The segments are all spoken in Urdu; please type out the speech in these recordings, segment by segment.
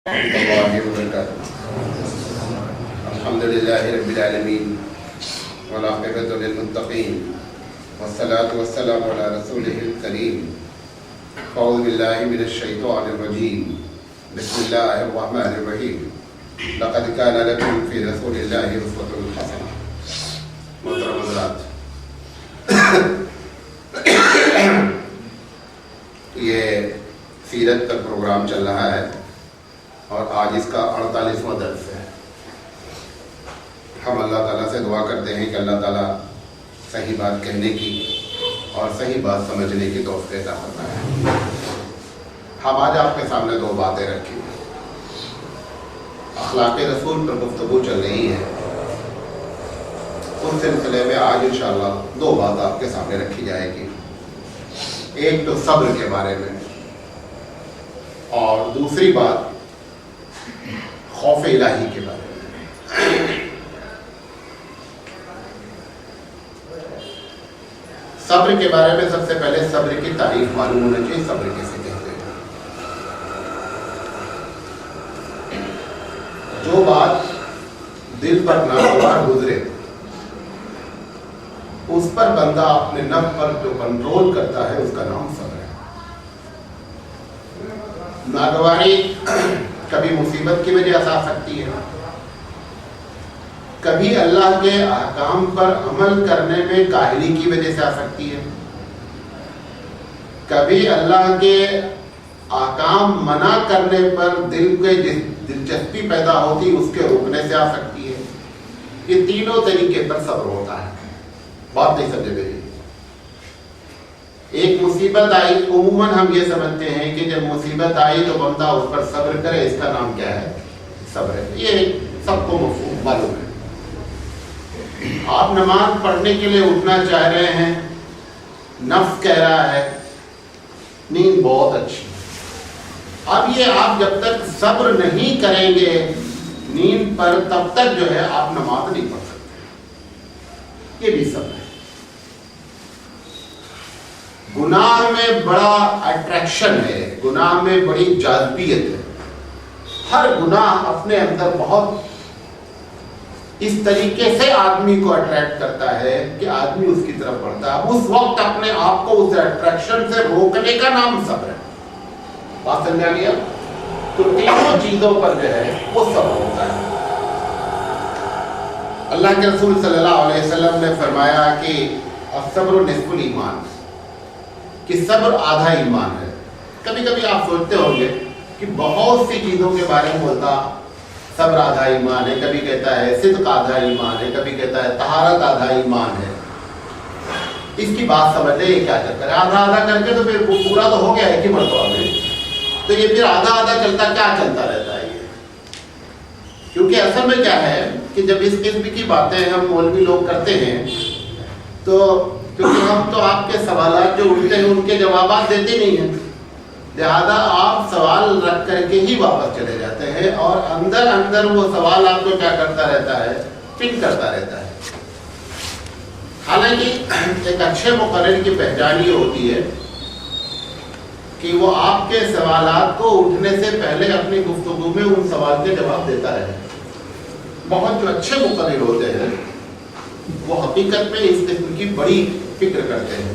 الله وبركاته. الحمد لله رب العالمين والعاقبة للمتقين والصلاة والسلام على رسوله الكريم. أعوذ بالله من الشيطان الرجيم. بسم الله الرحمن الرحيم. لقد كان لكم في رسول الله أسوة حسنة. محترم حضرات، یہ سیرت کا پروگرام چل رہا ہے اور آج اس کا 48واں درس ہے. ہم اللہ تعالیٰ سے دعا کرتے ہیں کہ اللہ تعالیٰ صحیح بات کہنے کی اور صحیح بات سمجھنے کی توفیق عطا فرمائے. ہم آج آپ کے سامنے دو باتیں رکھی ہیں. اخلاق رسول پر گفتگو چل رہی ہے. اس سلسلے میں آج انشاءاللہ دو بات آپ کے سامنے رکھی جائے گی. ایک تو صبر کے بارے میں اور دوسری بات خوف الہی کے بارے میں. صبر کے بارے میں سب سے پہلے صبر کی تعریف معلوم ہونا چاہیے. صبر کیسے کہتے ہیں؟ جو بات دل پر ناگوار گزرے اس پر بندہ اپنے نفس پر جو کنٹرول کرتا ہے اس کا نام صبر ہے. ناگواری کبھی مصیبت کی وجہ سے آ سکتی ہے، کبھی اللہ کے احکام پر عمل کرنے میں کاہلی کی وجہ سے آ سکتی ہے، کبھی اللہ کے احکام منع کرنے پر دل کے دلچسپی پیدا ہوتی اس کے روکنے سے آ سکتی ہے. یہ تینوں طریقے پر صبر ہوتا ہے. بات نہیں سمجھے میری. ایک مصیبت آئی، عموماً ہم یہ سمجھتے ہیں کہ جب مصیبت آئی تو بندہ اس پر صبر کرے، اس کا نام کیا ہے؟ صبر ہے. یہ سب کو مفہوم معلوم ہے. آپ نماز پڑھنے کے لیے اٹھنا چاہ رہے ہیں، نفس کہہ رہا ہے نیند بہت اچھی. اب یہ آپ جب تک صبر نہیں کریں گے نیند پر تب تک جو ہے آپ نماز نہیں پڑھ سکتے. یہ بھی صبر ہے. گناہ میں بڑا اٹریکشن ہے، گناہ میں بڑی جاذبیت ہے. ہر گناہ اپنے اندر بہت اس طریقے سے آدمی کو اٹریکٹ کرتا ہے کہ آدمی اس کی طرف بڑھتا ہے. اس وقت اپنے آپ کو اس اٹریکشن سے روکنے کا نام صبر ہے. بات سمجھا گیا؟ تو تینوں چیزوں پر جو ہے وہ صبر ہوتا ہے. اللہ کے رسول صلی اللہ علیہ وسلم نے فرمایا کہ الصبر نصف الایمان، کہ صبر آدھا ایمان ہے. کبھی کبھی آپ سوچتے ہوں گے کہ بہت سی چیزوں کے بارے میں بولتا صبر آدھا ایمان ہے، کبھی کہتا ہے صدق آدھا ایمان ہے، کبھی کہتا ہے طہارت آدھا ایمان ہے. اس کی بات سمجھ لیں یہ کیا چکر ہے. آدھا آدھا کر کے تو پھر پورا تو ہو گیا ہے کہ مرتبہ میں، تو یہ پھر آدھا آدھا چلتا کیا چلتا رہتا ہے یہ. کیونکہ اصل میں کیا ہے کہ جب اس قسم کی باتیں ہم مولوی لوگ کرتے ہیں تو کیونکہ ہم تو آپ کے سوالات جو اٹھتے ہیں ان کے جوابات دیتے نہیں ہیں، لہذا آپ سوال رکھ کر کے ہی واپس چلے جاتے ہیں اور اندر اندر وہ سوال آپ کو کیا کرتا رہتا ہے؟ پن کرتا رہتا ہے. حالانکہ ایک اچھے مقرر کی پہچان یہ ہوتی ہے کہ وہ آپ کے سوالات کو اٹھنے سے پہلے اپنی گفتگو میں ان سوال کے جواب دیتا رہے. بہت جو اچھے مقرر ہوتے ہیں وہ حقیقت میں اس قسم کی بڑی فکر کرتے ہیں.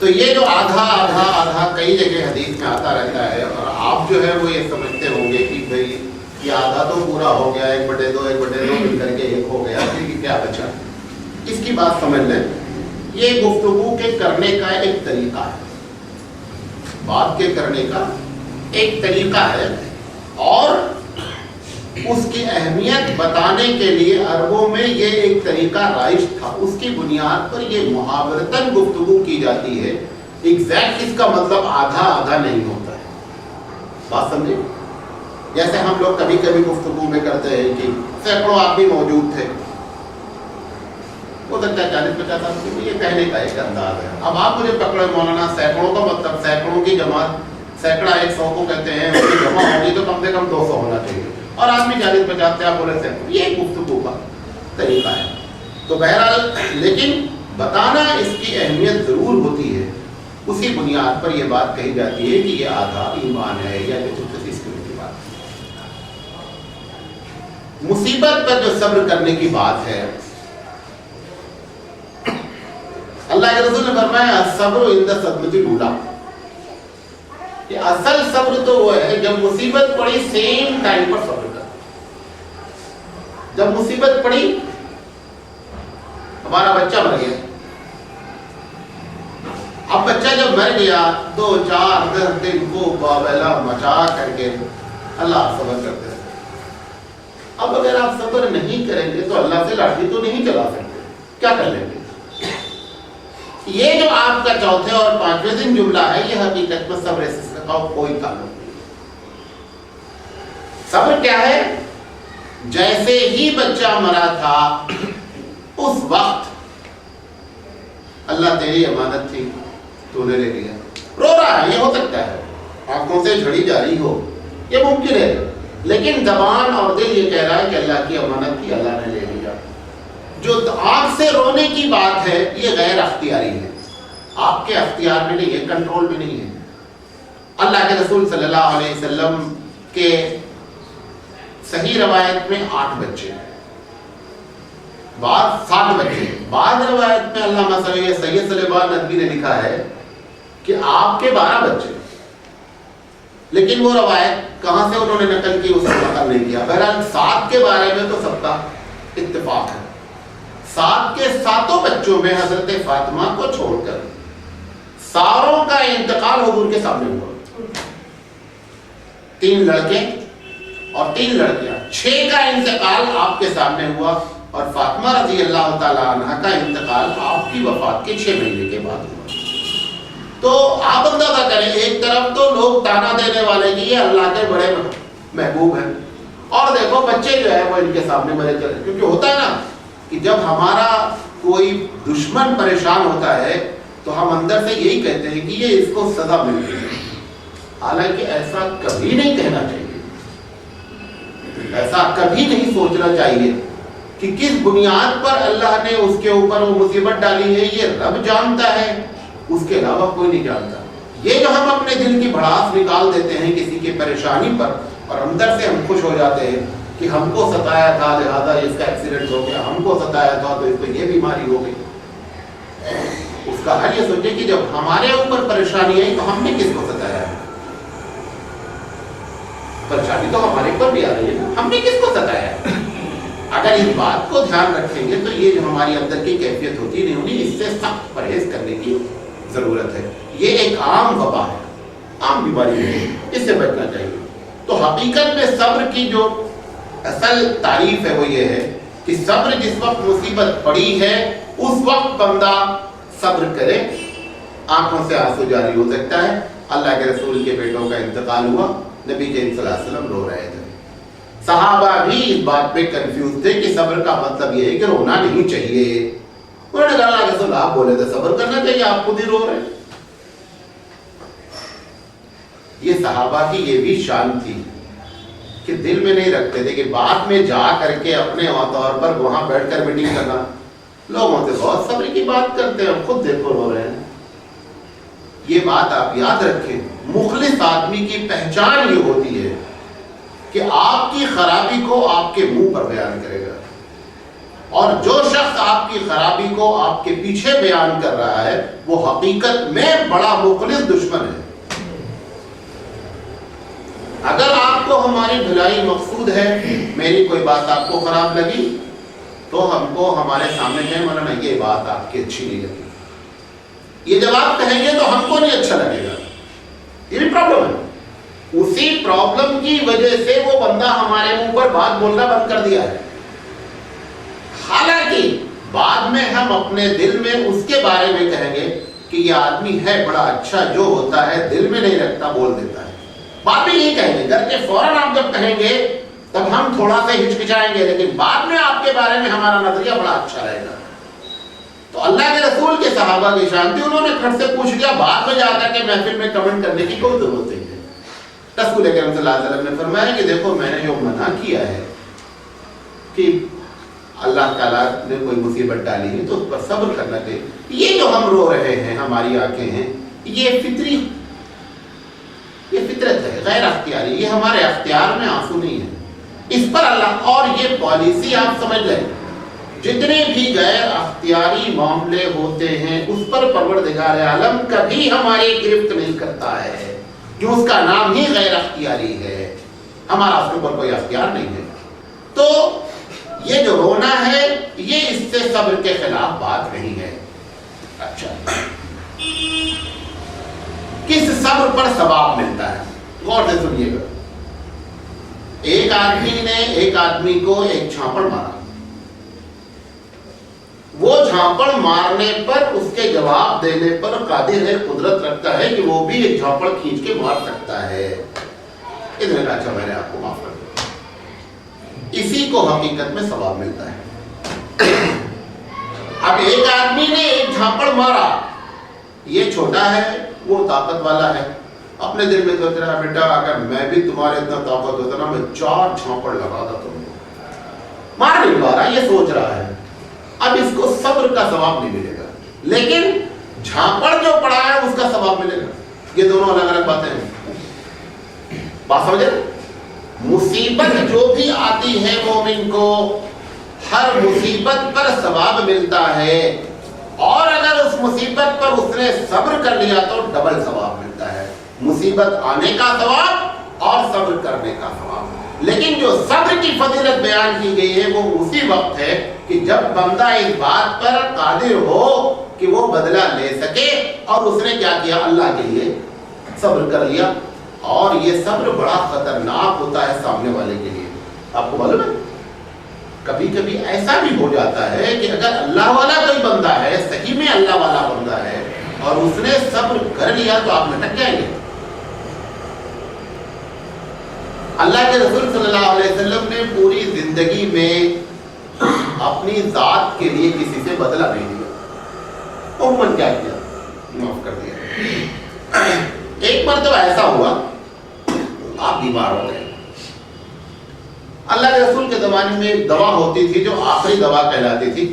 تو یہ جو آدھا آدھا آدھا کئی جگہ حدیث میں آتا رہتا ہے اور آپ جو ہے وہ یہ سمجھتے ہوں گے کہ بھئی یہ آدھا تو پورا ہو گیا، 1/2 1/2 مل کر کے 1 ہو گیا، پھر کیا بچا. اس کی بات سمجھ لیں. یہ گفتگو کے کرنے کا ایک طریقہ ہے، بات کے کرنے کا ایک طریقہ ہے، اور اس کی اہمیت بتانے کے لیے عربوں میں یہ ایک طریقہ رائج تھا. اس کی بنیاد پر یہ محاورتاً گفتگو کی جاتی ہے. ایگزیکٹ اس کا مطلب آدھا آدھا نہیں ہوتا ہے. بات سمجھے؟ جیسے ہم لوگ کبھی کبھی گفتگو میں کرتے ہیں کہ سینکڑوں آدمی موجود تھے، ہو سکتا ہے 40-50 آدمی. یہ کہنے کا ایک انداز ہے. اب آپ مجھے پکڑے مولانا سینکڑوں کا مطلب سینکڑوں کی جماعت، سینکڑا 100 کو کہتے ہیں، اس کی جمع ہوگی تو کم سے کم 200 ہونا چاہیے، اور آدمی 40-50 سے آپ بولے سینکڑوں. یہ گفتگو کا طریقہ ہے. تو بہرحال لیکن بتانا اس کی اہمیت ضرور ہوتی ہے. اسی بنیاد پر یہ بات کہی جاتی ہے کہ یہ آدھا ایمان ہے یا کسی قسم کی بات. مصیبت پر جو صبر کرنے کی بات ہے، اللہ کے رسول نے فرمایا الصبر عند الصدمۃ الاولی، کہ اصل صبر تو وہ ہے جب مصیبت پڑی سیم ٹائم پر صبر کر. جب مصیبت پڑی، ہمارا بچہ مر گیا، اب بچہ جب مر گیا 2-4 دن کو باویلا مچا کر کے اللہ صبر کرتے ہیں. اب اگر آپ صبر نہیں کریں گے تو اللہ سے لاٹھی تو نہیں چلا سکتے، کیا کر لیں گے؟ یہ جو آپ کا چوتھے اور 5ویں دن جملہ ہے، یہ حقیقت میں صبر سے کوئی تعلق نہیں. صبر کیا ہے؟ جیسے ہی بچہ مرا تھا اس وقت اللہ تیری امانت تھی، تو نے لے لیا. رو رہا ہے، یہ ہو سکتا ہے، آنکھوں سے جھڑی جاری ہو، یہ ممکن ہے، لیکن زبان اور دل یہ کہہ رہا ہے کہ اللہ کی امانت تھی، اللہ نے لے لیا. جو آنکھ سے رونے کی بات ہے یہ غیر اختیاری ہے، آپ کے اختیار میں نہیں ہے، کنٹرول میں نہیں ہے. اللہ کے رسول صلی اللہ علیہ وسلم کے صحیح روایت میں 8 بچے، بعض 7 بچے، بعض روایت میں علامہ سید سلیمان ندوی نے لکھا ہے کہ آپ کے 12 بچے، لیکن وہ روایت کہاں سے انہوں نے نقل کی اس کو نقل نہیں کیا. بہرحال 7 کے بارے میں تو سب کا اتفاق ہے. 7 کے 7 بچوں میں حضرت فاطمہ کو چھوڑ کر ساروں کا انتقال حضور کے سامنے ہوا. 3 لڑکے اور 3 لڑکیاں، 6 کا انتقال آپ کے سامنے ہوا، اور فاطمہ رضی اللہ تعالی عنہ کا انتقال آپ کی وفات کے 6 مہینے کے بعد ہوا. تو آپ اندازہ کریں، ایک طرف تو لوگ تانا دینے والے کہ یہ اللہ کے بڑے محبوب ہیں، اور دیکھو بچے جو ہے وہ ان کے سامنے مرے چلے. کیونکہ ہوتا ہے نا کہ جب ہمارا کوئی دشمن پریشان ہوتا ہے تو ہم اندر سے یہی کہتے ہیں کہ یہ اس کو سزا مل گئی ہے. حالانکہ ایسا کبھی نہیں کہنا چاہیے، ایسا کبھی نہیں سوچنا چاہیے کہ کس بنیاد پر اللہ نے اس کے اوپر وہ مصیبت ڈالی ہے یہ رب جانتا ہے، اس کے علاوہ کوئی نہیں جانتا. یہ جو ہم اپنے دل کی بھڑاس نکال دیتے ہیں کسی کی پریشانی پر، اور اندر سے ہم خوش ہو جاتے ہیں کہ ہم کو ستایا تھا لہذا اس کا ایکسیڈنٹ ہو گیا، ہم کو ستایا تھا تو اس کو یہ بیماری ہو گئی. اس کا حل یہ سوچے کہ جب ہمارے اوپر پریشانی آئی تو ہم نے کس کو ستایا ہے؟ پریشانی تو ہمارے اوپر بھی آ رہی ہے، ہم نے کس کو ستایا ہے؟ اگر اس بات کو دھیان رکھیں گے تو یہ جو ہماری اندر کی کیفیت ہوتی نہیں ہونی، اس سے سخت پرہیز کرنے کی ضرورت ہے. یہ ایک عام وبا ہے، عام بیماری ہے، اس سے بچنا چاہیے. تو حقیقت میں صبر کی جو اصل تعریف ہے وہ یہ ہے کہ صبر جس وقت مصیبت پڑی ہے اس وقت بندہ صبر کرے. آنکھوں سے آنسو جاری ہو سکتا ہے. اللہ کے رسول کے بیٹوں کا انتقال ہوا، نبی کریم صلی اللہ علیہ وسلم رو رہے تھے. صحابہ بھی اس بات پہ کنفیوز تھے کہ صبر کا مطلب یہ ہے کہ رونا نہیں چاہیے. انہوں نے کہا اللہ کے رسول آپ بولے تھے صبر کرنا چاہیے، آپ خود ہی رو رہے. یہ صحابہ کی یہ بھی شان تھی کہ دل میں نہیں رکھتے تھے کہ بعد میں جا کر کے اپنے طور پر وہاں بیٹھ کر میٹنگ کرنا. لوگوں سے بہت صبر کی بات کرتے ہیں، خود دیکھو رو رہے ہیں. یہ بات آپ یاد رکھیں، مخلص آدمی کی پہچان یہ ہوتی ہے کہ آپ کی خرابی کو آپ کے منہ پر بیان کرے گا، اور جو شخص آپ کی خرابی کو آپ کے پیچھے بیان کر رہا ہے وہ حقیقت میں بڑا مخلص دشمن ہے. اگر آپ کو ہماری بھلائی مقصود ہے، میری کوئی بات آپ کو خراب لگی تو ہم کو ہمارے سامنے کہیں مولانا یہ بات آپ کی اچھی نہیں لگی. یہ جب آپ کہیں گے تو ہم کو نہیں اچھا لگے گا. یہ بھی پرابلم ہے. اسی پرابلم کی وجہ سے وہ بندہ ہمارے منہ پر بات بولنا بند کر دیا ہے. حالانکہ بعد میں ہم اپنے دل میں اس کے بارے میں کہیں گے کہ یہ آدمی ہے بڑا اچھا، جو ہوتا ہے دل میں نہیں رکھتا بول دیتا ہے. بعد میں یہ کہیں گے، گھر کے فوراً آپ جب کہیں گے تب ہم تھوڑا سا ہچکچائیں گے، لیکن بعد میں آپ کے بارے میں ہمارا نظریہ بڑا اچھا رہے گا. تو اللہ کے رسول کے صحابہ کی شان تھی، انہوں نے کھٹ سے پوچھ لیا، بعد میں جا کر کے محفل میں کمنٹ کرنے کی کوئی ضرورت نہیں ہے. رسول اکرم صلی اللہ علیہ وسلم نے فرمایا کہ دیکھو میں نے جو منع کیا ہے کہ اللہ تعالیٰ نے کوئی مصیبت ڈالی ہے تو اس پر صبر کرنا چاہیے. یہ جو ہم رو رہے ہیں، ہماری آنکھیں ہیں، یہ فطرت ہے، غیر اختیاری، یہ ہمارے اختیار میں آنسو نہیں ہے، اس پر اللہ، اور یہ پالیسی آپ سمجھ لیں، جتنے بھی غیر اختیاری معاملے ہوتے ہیں اس پر پروردگار عالم کبھی ہماری گرفت نہیں کرتا ہے، جو اس کا نام ہی غیر اختیاری ہے، ہمارا اس کے اوپر کوئی اختیار نہیں ہے۔ تو یہ جو رونا ہے یہ اس سے صبر کے خلاف بات نہیں ہے۔ اچھا، کس صبر پر ثواب ملتا ہے؟ غور سے سنیے گا۔ ایک آدمی نے ایک آدمی کو ایک جھاپڑ مارا، وہ جھاپڑ مارنے پر اس کے جواب دینے پر قادر ہے، قدرت رکھتا ہے کہ وہ بھی ایک جھاپڑ کھینچ کے مار سکتا ہے۔ ادھر کا اچھا، میں نے آپ کو معاف کر دیا، اسی کو حقیقت میں ثواب ملتا ہے۔ اب ایک آدمی نے ایک جھاپڑ مارا، یہ چھوٹا ہے وہ طاقت والا ہے، اپنے دل میں سوچ رہا ہے بیٹا اگر میں بھی تمہارے اتنا طاقت ہوتا نا میں 4 جھاپڑ لگا تھا تم کو، مار نہیں پا رہا، یہ سوچ رہا ہے۔ اب اس کو صبر کا ثواب نہیں ملے گا، لیکن جھاپڑ جو پڑا ہے اس کا ثواب ملے گا۔ یہ دونوں الگ الگ باتیں ہیں، بات سمجھے؟ مصیبت جو بھی آتی ہے مومن کو، ہر مصیبت پر ثواب ملتا ہے، اور اگر اس مصیبت پر اس نے صبر کر لیا تو ڈبل ثواب ملتا ہے، مصیبت آنے کا ثواب اور صبر کرنے کا ثواب۔ لیکن جو صبر کی فضیلت بیان کی گئی ہے وہ اسی وقت ہے کہ جب بندہ اس بات پر قادر ہو کہ وہ بدلہ لے سکے، اور اس نے کیا کیا؟ اللہ کے لیے صبر کر لیا، اور یہ صبر بڑا خطرناک ہوتا ہے سامنے والے کے لیے۔ آپ کو معلوم ہے کبھی کبھی ایسا بھی ہو جاتا ہے کہ اگر اللہ والا کوئی بندہ ہے، صحیح میں اللہ والا بندہ ہے، اور اس نے صبر کر لیا تو آپ لٹک جائیں گے۔ اللہ کے رسول صلی اللہ علیہ وسلم نے پوری زندگی میں اپنی ذات کے لیے کسی سے بدلہ نہیں لیا، عموماً کیا کیا؟ معاف کر دیا۔ ایک مرتبہ ایسا ہوا آپ بیمار ہو گئے، اللہ کے رسول کے زمانے میں ایک دوا ہوتی تھی جو آخری دوا کہلاتی تھی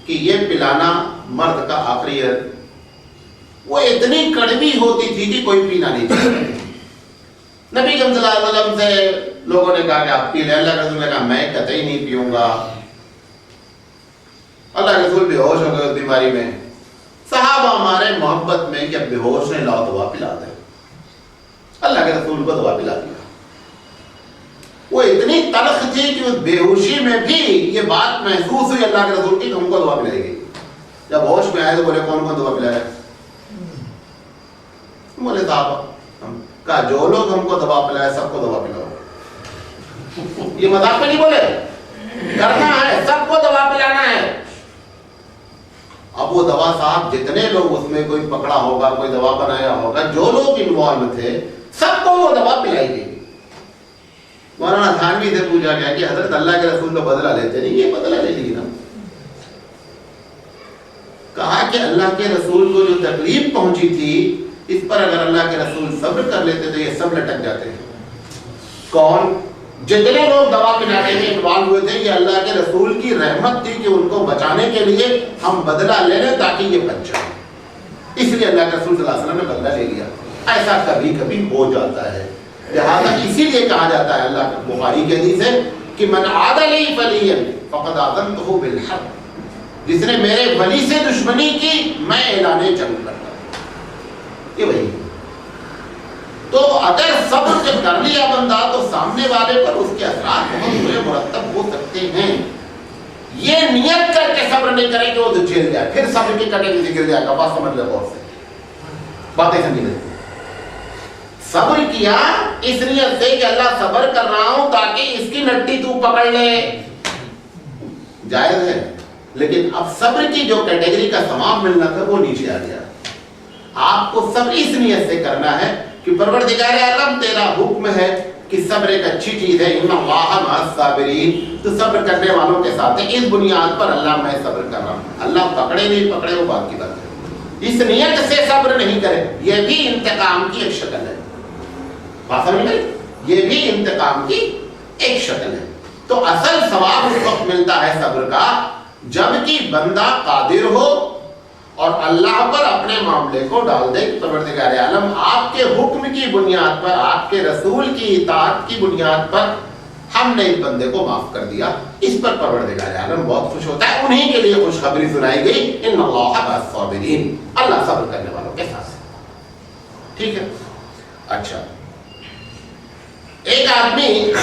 کہ یہ پلانا مرد کا آخری ہے، وہ اتنی کڑوی ہوتی تھی کہ کوئی پینا نہیں چاہتا۔ نبی صلی اللہ علیہ وسلم سے لوگوں نے کہا کہ آپ پی لیں، اللہ کے رسول نے کہا میں قطعی نہیں پیوں گا۔ اللہ کے رسول بے ہوش ہو گئے اس بیماری میں، صحابہ ہمارے محبت میں کہ اب بے ہوش نے لاؤ دوا پلا دیں، اللہ کے رسول کو دوا پلا دیا۔ وہ اتنی تلخ تھی کہ اس بے ہوشی میں بھی یہ بات محسوس ہوئی اللہ کے رسول کی کہ ہم کو دوا پلائے گی۔ جب ہوش میں آئے تو بولے کون کون دوا پلایا؟ بولے صحابہ، کہا جو لوگ ہم کو دوا پلائے سب کو دوا پلاؤ۔ یہ مذاق میں نہیں بولے، کرنا ہے، سب کو دوا پلانا ہے۔ اب وہ دوا صاحب جتنے لوگ اس میں کوئی پکڑا ہوگا، کوئی دوا بنایا ہوگا، جو لوگ انوالو تھے سب کو وہ دوا پلائی گئی۔ مولانا تھانوی سے پوچھا گیا کہ حضرت اللہ کے رسول تو بدلہ لیتے نہیں، یہ بدلہ لے لی نا؟ کہا کہ اللہ کے رسول کو جو تکلیف پہنچی تھی اس پر اگر اللہ کے رسول صبر کر لیتے تو یہ سب لٹک جاتے ہیں۔ کون؟ جتنے لوگ دوا پلانے میں انوالو ہوئے تھے، یہ اللہ کے رسول کی رحمت تھی کہ ان کو بچانے کے لیے ہم بدلہ لے لیں تاکہ یہ بچ جائیں، اس لیے اللہ کے رسول صلی اللہ علیہ وسلم نے بدلہ لے لیا۔ ایسا کبھی کبھی ہو جاتا ہے، لہٰذا اسی لیے کہا جاتا ہے، اللہ کے بخاری کے حدیث ہے کہ من عاد لی ولیا فقد آذنتہ بالحرب، جس نے میرے ولی سے دشمنی کی میں اعلان جنگ کرتا ہوں۔ یہ وہی، تو اگر صبر جب کر لیا بندہ تو سامنے والے پر اس کے اثرات بہت برے مرتب ہو سکتے ہیں۔ یہ نیت کر کے صبر نہیں کرے کہ وہ تو جیل جائے، پھر صبر کی کٹے سے گر جائے گا۔ بات سمجھ لے غور سے، باتیں سمجھ لیں۔ صبر کیا اس نیت سے کہ اللہ صبر کر رہا ہوں تاکہ اس کی نٹی تو پکڑ لے، جائز ہے، لیکن اب صبر کی جو کیٹیگری کا ثواب ملنا تھا وہ نیچے آ گیا۔ آپ کو صبر اس نیت سے کرنا ہے کہ پروردگار عالم تیرا حکم ہے کہ صبر ایک اچھی چیز ہے، ان اللہ مع الصابرین، تو صبر کرنے والوں کے ساتھ ہے۔ اس بنیاد پر اللہ میں صبر کر رہا ہوں، اللہ پکڑے نہیں پکڑے وہ بات کی بات ہے۔ اس نیت سے صبر نہیں کرے، یہ بھی انتقام کی ایک شکل ہے۔ بات سمجھ گئے؟ یہ بھی انتقام کی ایک شکل ہے۔ تو اصل ثواب اس وقت ملتا ہے صبر کا جب کہ بندہ قادر ہو اور اللہ پر اپنے معاملے کو ڈال دے کہ پروردگار عالم آپ کے حکم کی بنیاد پر، آپ کے رسول کی اطاعت کی بنیاد پر ہم نے اس بندے کو معاف کر دیا، اس پر پروردگار عالم بہت خوش ہوتا ہے. انہی کے لیے خوشخبری سنائی گئی، ان اللہ مع الصابرین، اللہ صبر کرنے والوں کے ساتھ. ٹھیک ہے. اچھا، ایک آدمی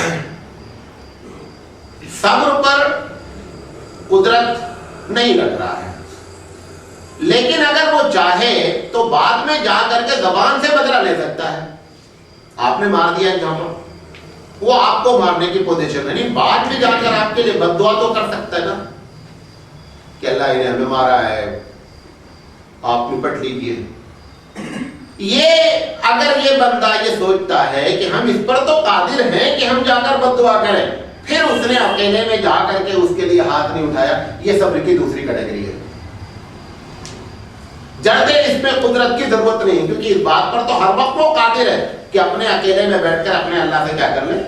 صبر پر قدرت نہیں رکھ رہا ہے، لیکن اگر وہ چاہے تو بعد میں جا کر کے زبان سے بدلہ لے سکتا ہے. آپ نے مار دیا جہاں پر، وہ آپ کو مارنے کی پوزیشن میں نہیں، بعد میں جا کر آپ کے لیے بد دعا تو کر سکتا ہے نا کہ اللہ نے ہمیں مارا ہے، آپ نپٹ لیجیے. یہ اگر یہ بندہ یہ سوچتا ہے کہ ہم اس پر تو قادر ہیں کہ ہم جا کر بد دعا کریں، پھر اس نے اکیلے میں جا کر کے اس کے لیے ہاتھ نہیں اٹھایا، یہ صبر کی دوسری کیٹیگری ہے. جڑتے اس میں قدرت کی ضرورت نہیں، کیونکہ اس بات پر تو ہر وقت وہ قادر ہے کہ اپنے اکیلے میں بیٹھ کر اپنے اللہ سے کیا کر لے،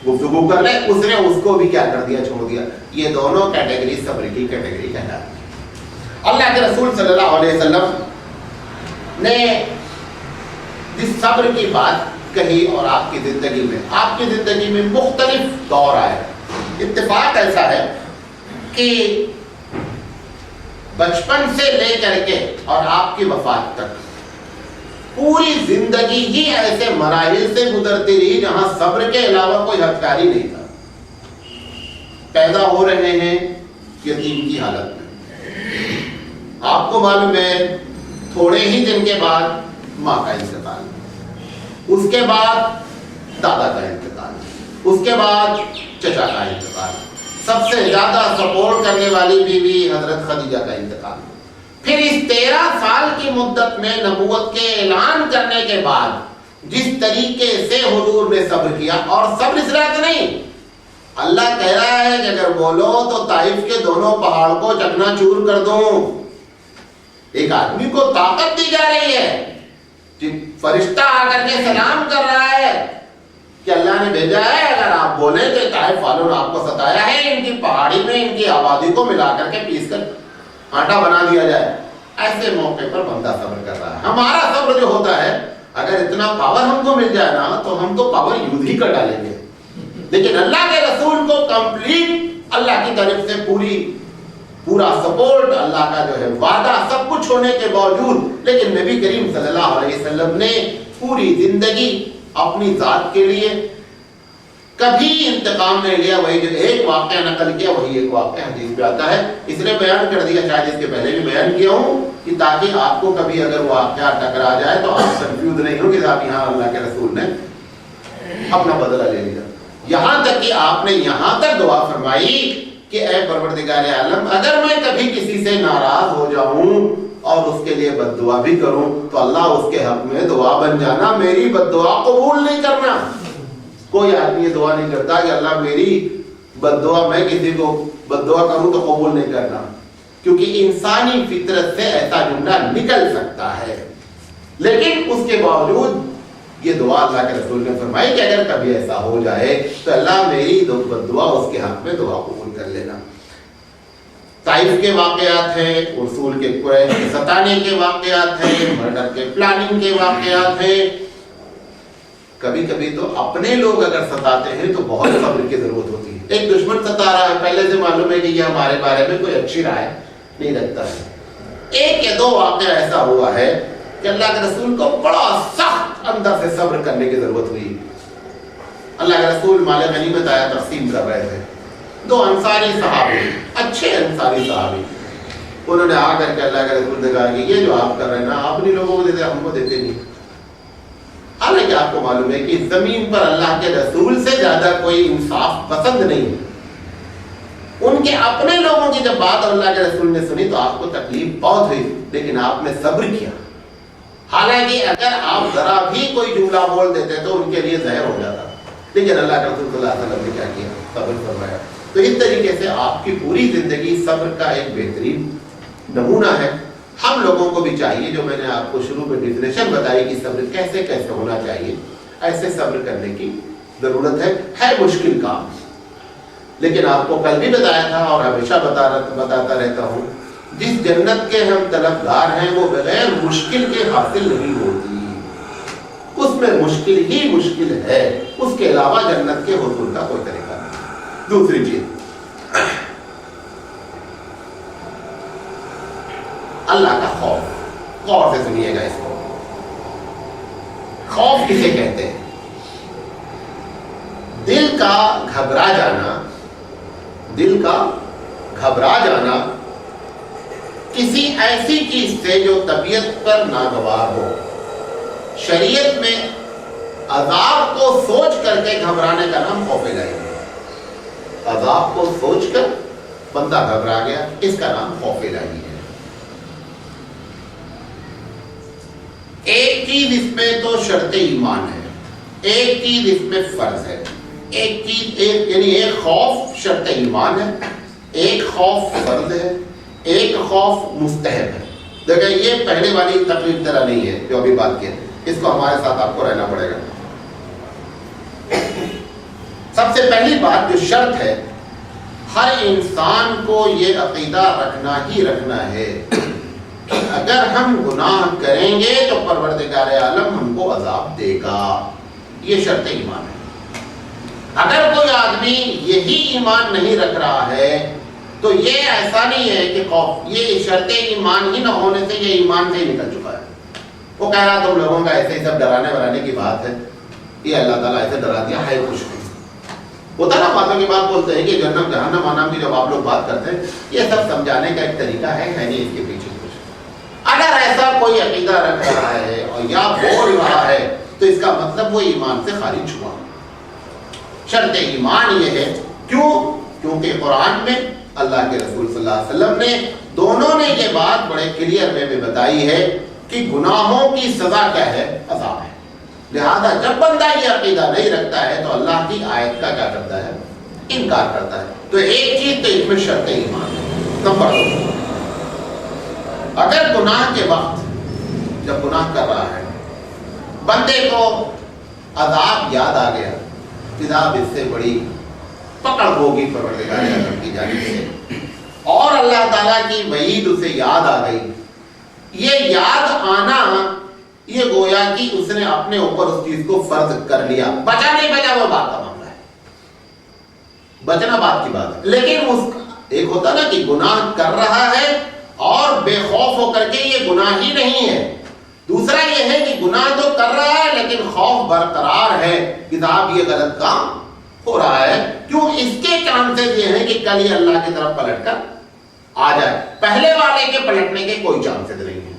گفتگو کر لے. اس نے اس کو بھی کیا کر دیا، چھوڑ دیا. یہ دونوں کیٹیگری صبر کی کیٹیگری کہلاتی ہے. اللہ کے رسول صلی اللہ علیہ وسلم نے جس صبر کی بات کہی، اور آپ کی زندگی میں مختلف دور آئے. اتفاق ایسا ہے کہ بچپن سے لے کر کے اور آپ کی وفات تک پوری زندگی ہی ایسے مراحل سے گزرتی رہی جہاں صبر کے علاوہ کوئی ہتھیاری نہیں تھا. پیدا ہو رہے ہیں یتیم کی حالت میں، آپ کو معلوم ہے تھوڑے ہی دن کے بعد ماں کا انتقال، اس کے بعد دادا کا انتقال، اس کے بعد چچا کا انتقال، سب سے زیادہ سپورٹ کرنے والی بیوی حضرت خدیجہ کا انتقال. پھر اس 13 سال کی مدت میں نبوت کے اعلان کرنے کے بعد جس طریقے سے حضور نے صبر کیا، اور صبر اس رات نہیں، اللہ کہہ رہا ہے کہ اگر بولو تو طائف کے دونوں پہاڑ کو چکنا چور کر دوں. ایک آدمی کو طاقت دی جا رہی ہے، فرشتہ آ کر کے سلام کر رہا ہے کہ اللہ نے بھیجا ہے، اگر آپ بولیں تو طائف والوں نے آپ کو ستایا ہے، ان کی پہاڑی میں ان کی آبادی کو ملا کر کے پیس کر آٹا بنا دیا جائے. ایسے موقع پر بندہ صبر کر رہا ہے. ہمارا صبر جو ہوتا ہے، اگر اتنا پاور ہم کو مل جائے نا تو ہم تو پاور یوز ہی کر ڈالیں گے. لیکن اللہ کے رسول کو کمپلیٹ اللہ کی طرف سے پورا سپورٹ، اللہ کا جو ہے وعدہ، سب کچھ ہونے کے باوجود، لیکن نبی کریم صلی اللہ علیہ وسلم نے پوری زندگی اپنی ذات کے لیے کبھی انتقام نہیں لیا. وہی جو ایک واقعہ نقل کیا، وہی ایک واقعہ حدیث میں آتا ہے. اس نے بیان کر دیا، شاید اس کے پہلے بھی بیان کیا ہوں، کہ تاکہ آپ کو کبھی اگر واقعہ ٹکرا جائے تو آپ کنفیوز نہیں ہو کہ صاحب یہاں اللہ کے رسول نے اپنا بدلہ لے لیا. یہاں تک کہ آپ نے یہاں تک دعا فرمائی کہ اے پروردگار عالم، اگر میں کبھی کسی سے ناراض ہو جاؤں اور اس کے لیے بد دعا بھی کروں تو اللہ اس کے حق میں دعا بن جانا، میری بد دعا قبول نہیں کرنا. کوئی آدمی یہ دعا نہیں کرتا کہ اللہ میری بد دعا، میں کسی کو بد دعا کروں تو قبول نہیں کرنا، کیونکہ انسانی فطرت سے ایسا جملہ نکل سکتا ہے. لیکن اس کے باوجود یہ دعا اللہ کے رسول نے فرمائی کہ اگر کبھی ایسا ہو جائے تو اللہ میری بد دعا اس کے حق میں دعا قبول کر لینا. طائف کے واقعات ہیں، رسول کے قریش کے ستانے کے واقعات ہیں، مرڈر کے پلاننگ کے واقعات ہیں. کبھی کبھی تو اپنے لوگ اگر ستاتے ہیں تو بہت صبر کی ضرورت ہوتی ہے. ایک دشمن ستا رہا ہے، پہلے سے معلوم ہے کہ یہ ہمارے بارے میں کوئی اچھی رائے نہیں رکھتا ہے. ایک یا دو واقعہ ایسا ہوا ہے کہ اللہ کے رسول کو بڑا سخت اندر سے صبر کرنے کی ضرورت ہوئی. اللہ کے رسول مال غنیمت آیا تقسیم کر رہے تھے. 2 انصاری صحابی، اچھے انصاری صحابی، انہوں نے آ کر کے اللہ کے رسول نے کہا کہ یہ جو آپ کر رہے ہیں نا، آپ اپنی لوگوں کو دیتے، ہم کو دیتے نہیں. حالانکہ آپ کو معلوم ہے کہ زمین پر اللہ کے رسول سے زیادہ کوئی انصاف پسند نہیں ہے. ان کے اپنے لوگوں کی جب بات اللہ کے رسول نے سنی تو آپ کو تکلیف بہت ہوئی، لیکن آپ نے صبر کیا. حالانکہ اگر آپ ذرا بھی کوئی جملہ بول دیتے تو ان کے لیے زہر ہو جاتا، لیکن اللہ کے رسول صلی اللہ علیہ وسلم نے کیا کیا؟ صبر فرمایا. تو اس طریقے سے آپ کی پوری زندگی صبر کا ایک بہترین نمونہ ہے. ہم لوگوں کو بھی چاہیے، جو میں نے آپ کو شروع میں ڈیفینیشن بتائی کہ صبر کیسے کیسے ہونا چاہیے، ایسے صبر کرنے کی ضرورت ہے مشکل کام. لیکن آپ کو کل بھی بتایا تھا اور ہمیشہ بتاتا رہتا ہوں جس جنت کے ہم طلبگار ہیں وہ بغیر مشکل کے حاصل نہیں ہوتی، اس میں مشکل ہی مشکل ہے، اس کے علاوہ جنت کے حصول کا کوئی طریقہ نہیں۔ دوسری چیز اللہ کا خوف، غور سے سنیے گا اس کو۔ خوف کسے کہتے ہیں؟ دل کا گھبرا جانا، دل کا گھبرا جانا کسی ایسی چیز سے جو طبیعت پر ناگوار ہو۔ شریعت میں عذاب کو سوچ کر کے گھبرانے کا نام خوف الہی ہے۔ عذاب کو سوچ کر بندہ گھبرا گیا، اس کا نام خوف الہی ہے۔ ایک چیز اس میں تو شرط ایمان ہے، ایک چیز اس میں فرض ہے۔ ایک چیز یعنی ایک خوف شرط ایمان ہے، ایک خوف فرض ہے، ایک خوف مستحب ہے۔ دیکھیں یہ پہلے والی تقریب طرح نہیں ہے جو ابھی بات کی، اس کو ہمارے ساتھ آپ کو رہنا پڑے گا۔ سب سے پہلی بات جو شرط ہے، ہر انسان کو یہ عقیدہ رکھنا ہی رکھنا ہے کہ اگر ہم گناہ کریں گے تو پروردگار عالم ہم کو عذاب دے گا، یہ شرط ایمان ہے۔ اگر کوئی آدمی یہی ایمان نہیں رکھ رہا ہے تو یہ ایسا نہیں ہے کہ خوف، یہ شرط ایمان ہی نہ ہونے سے یہ ایمان سے ہی نکل چکا ہے۔ وہ کہہ رہا تم لوگوں کا ایسے ہی سب ڈرانے ورانے کی بات ہے، یہ اللہ تعالیٰ ایسے ڈرا دیا ہے کچھ نہیں ہوتا نا۔ باتوں کی بات بولتے ہیں کہ جنم جہنم آنم کی جب آپ لوگ بات کرتے ہیں یہ سب سمجھانے کا ایک طریقہ ہے نہیں اس کے پیچھے کچھ۔ اگر ایسا کوئی عقیدہ رکھ رہا ہے اور یا بول رہا ہے تو اس کا مطلب وہ ایمان سے خارج ہوا۔ شرط ایمان یہ ہے، کیوں؟ کیونکہ قرآن میں اللہ کے رسول صلی اللہ علیہ وسلم نے دونوں نے یہ بات بڑے کلیئر وے میں بتائی ہے کہ گناہوں کی سزا کیا ہے؟ عذاب ہے۔ لہذا جب بندہ یہ عقیدہ نہیں رکھتا ہے تو اللہ کی آیت کا کیا کرتا ہے؟ انکار کرتا ہے۔ تو ایک چیز تو اس میں شرط ایمان ہے۔ نمبر 2، اگر گناہ کے وقت جب گناہ کر رہا ہے بندے کو عذاب یاد آ گیا، عذاب اس سے بڑی پکڑ ہوگی پروردگار عالم کی جانب سے، اور اللہ تعالیٰ کی وعید اسے یاد آ گئی، یہ یاد آنا یہ گویا کہ اس نے اپنے اوپر اس چیز کو فرض کر لیا۔ بچا نہیں بچا وہ بات کا معاملہ ہے، بچنا بات کی بات ہے۔ لیکن اس ایک ہوتا نا کہ گناہ کر رہا ہے اور بے خوف ہو کر کے یہ گناہ ہی نہیں ہے، دوسرا یہ ہے کہ گناہ تو کر رہا ہے لیکن خوف برقرار ہے کہ صاحب یہ غلط کام ہو رہا ہے۔ کیوں؟ اس کے چانسز یہ ہیں کہ کل یہ اللہ کی طرف پلٹ کر آ جائے، پہلے والے کے پلٹنے کے کوئی چانسز نہیں ہے۔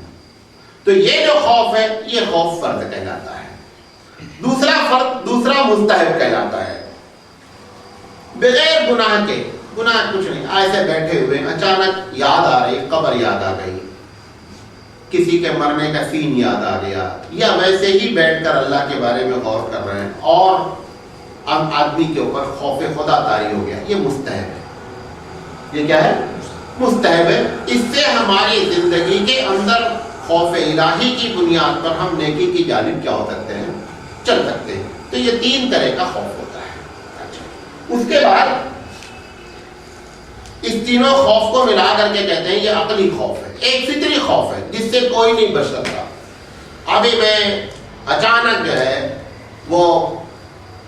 تو یہ جو خوف ہے یہ خوف فرض کہلاتا ہے۔ دوسرا مستحب کہلاتا ہے، بغیر گناہ کے، گناہ کچھ نہیں، ایسے بیٹھے ہوئے اچانک یاد آ رہی، قبر یاد آ گئی، کسی کے مرنے کا سین یاد آ گیا، یا ویسے ہی بیٹھ کر اللہ کے بارے میں غور کر رہے ہیں اور آدمی کے اوپر خوف خدا طاری ہو گیا، یہ مستحب ہے۔ یہ کیا ہے؟ مستحب ہے۔ اس سے ہماری زندگی کے اندر خوف الہی کی بنیاد پر ہم نیکی کی جانب کیا ہو سکتے ہیں؟ چل سکتے ہیں۔ تو یہ 3 طرح کا خوف ہوتا ہے۔ اچھا، اس کے بعد اس تینوں خوف کو ملا کر کے کہتے ہیں یہ عقلی خوف ہے، ایک فطری خوف ہے جس سے کوئی نہیں بچ سکتا۔ ابھی میں اچانک جو ہے وہ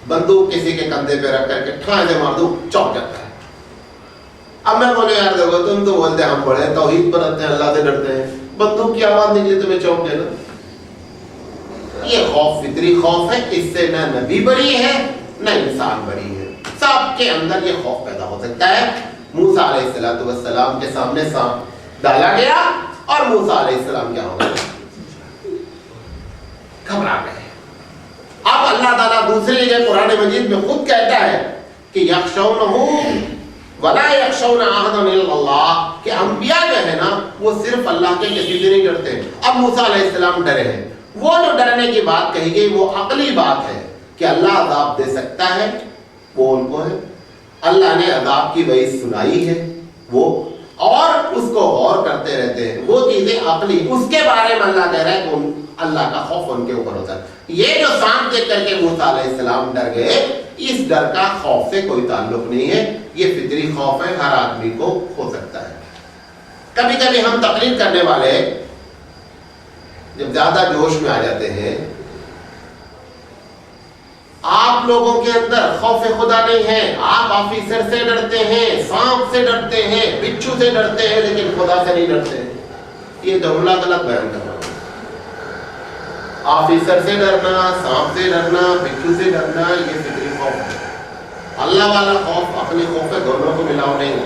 بندوق کسی کے کندھے پہ رکھ کر کے ٹھائے سے مار دوں، چونک جاتا ہے۔ اب میں بولے یار دیکھو تم تو بولتے ہم بڑے توحید پر رہتے ہیں، اللہ سے ڈرتے ہیں، بندوق کی آواز نکلی تمہیں چونک دینا، یہ خوف فطری خوف ہے۔ اس سے نہ نبی بری ہے نہ انسان بری ہے، سب کے اندر یہ خوف پیدا ہو سکتا ہے۔ موسیٰ علیہ السلام کے سامنے سانپ ڈالا گیا اور موسیٰ علیہ السلام کیا ہو گیا؟ گھبرا گئے۔ اب اللہ تعالیٰ دوسری جگہ قرآن مجید میں خود کہتا ہے کہ یخشونہ ولا یخشون احدا الا اللہ، کہ انبیاء جو ہے نا وہ صرف اللہ کے کسی سے نہیں ڈرتے۔ اب موسیٰ علیہ السلام ڈرے ہیں، وہ جو ڈرنے کی بات کہی گئی وہ عقلی بات ہے کہ اللہ عذاب دے سکتا ہے، وہ ان کو ہے، اللہ نے عذاب کی وعید سنائی ہے وہ، اور اس کو غور کرتے رہتے ہیں، وہ چیزیں عقلی، اس کے بارے میں اللہ کہہ رہا ہے کہ اللہ کا خوف ان کے اوپر ہوتا ہے۔ یہ جو سانپ دیکھ کر کے موسیٰ علیہ السلام ڈر گئے، اس ڈر کا خوف سے کوئی تعلق نہیں ہے، یہ فطری خوف ہے، ہر آدمی کو ہو سکتا ہے۔ کبھی کبھی ہم تقریر کرنے والے جب زیادہ جوش میں آ جاتے ہیں، آپ لوگوں کے اندر خوف خدا نہیں ہے، آپ آفیسر سے ڈرتے ہیں، سانپ سے ڈرتے ہیں، بچھو سے ڈرتے ہیں، لیکن خدا سے نہیں ڈرتے. یہ جملہ غلط بیان کر رہا ہوں. آفیسر سے ڈرنا، سانپ سے ڈرنا، بچھو سے ڈرنا، یہ فطری خوف ہے. اللہ والا خوف اپنے خوف ہے، دونوں کو ملاؤ نہیں،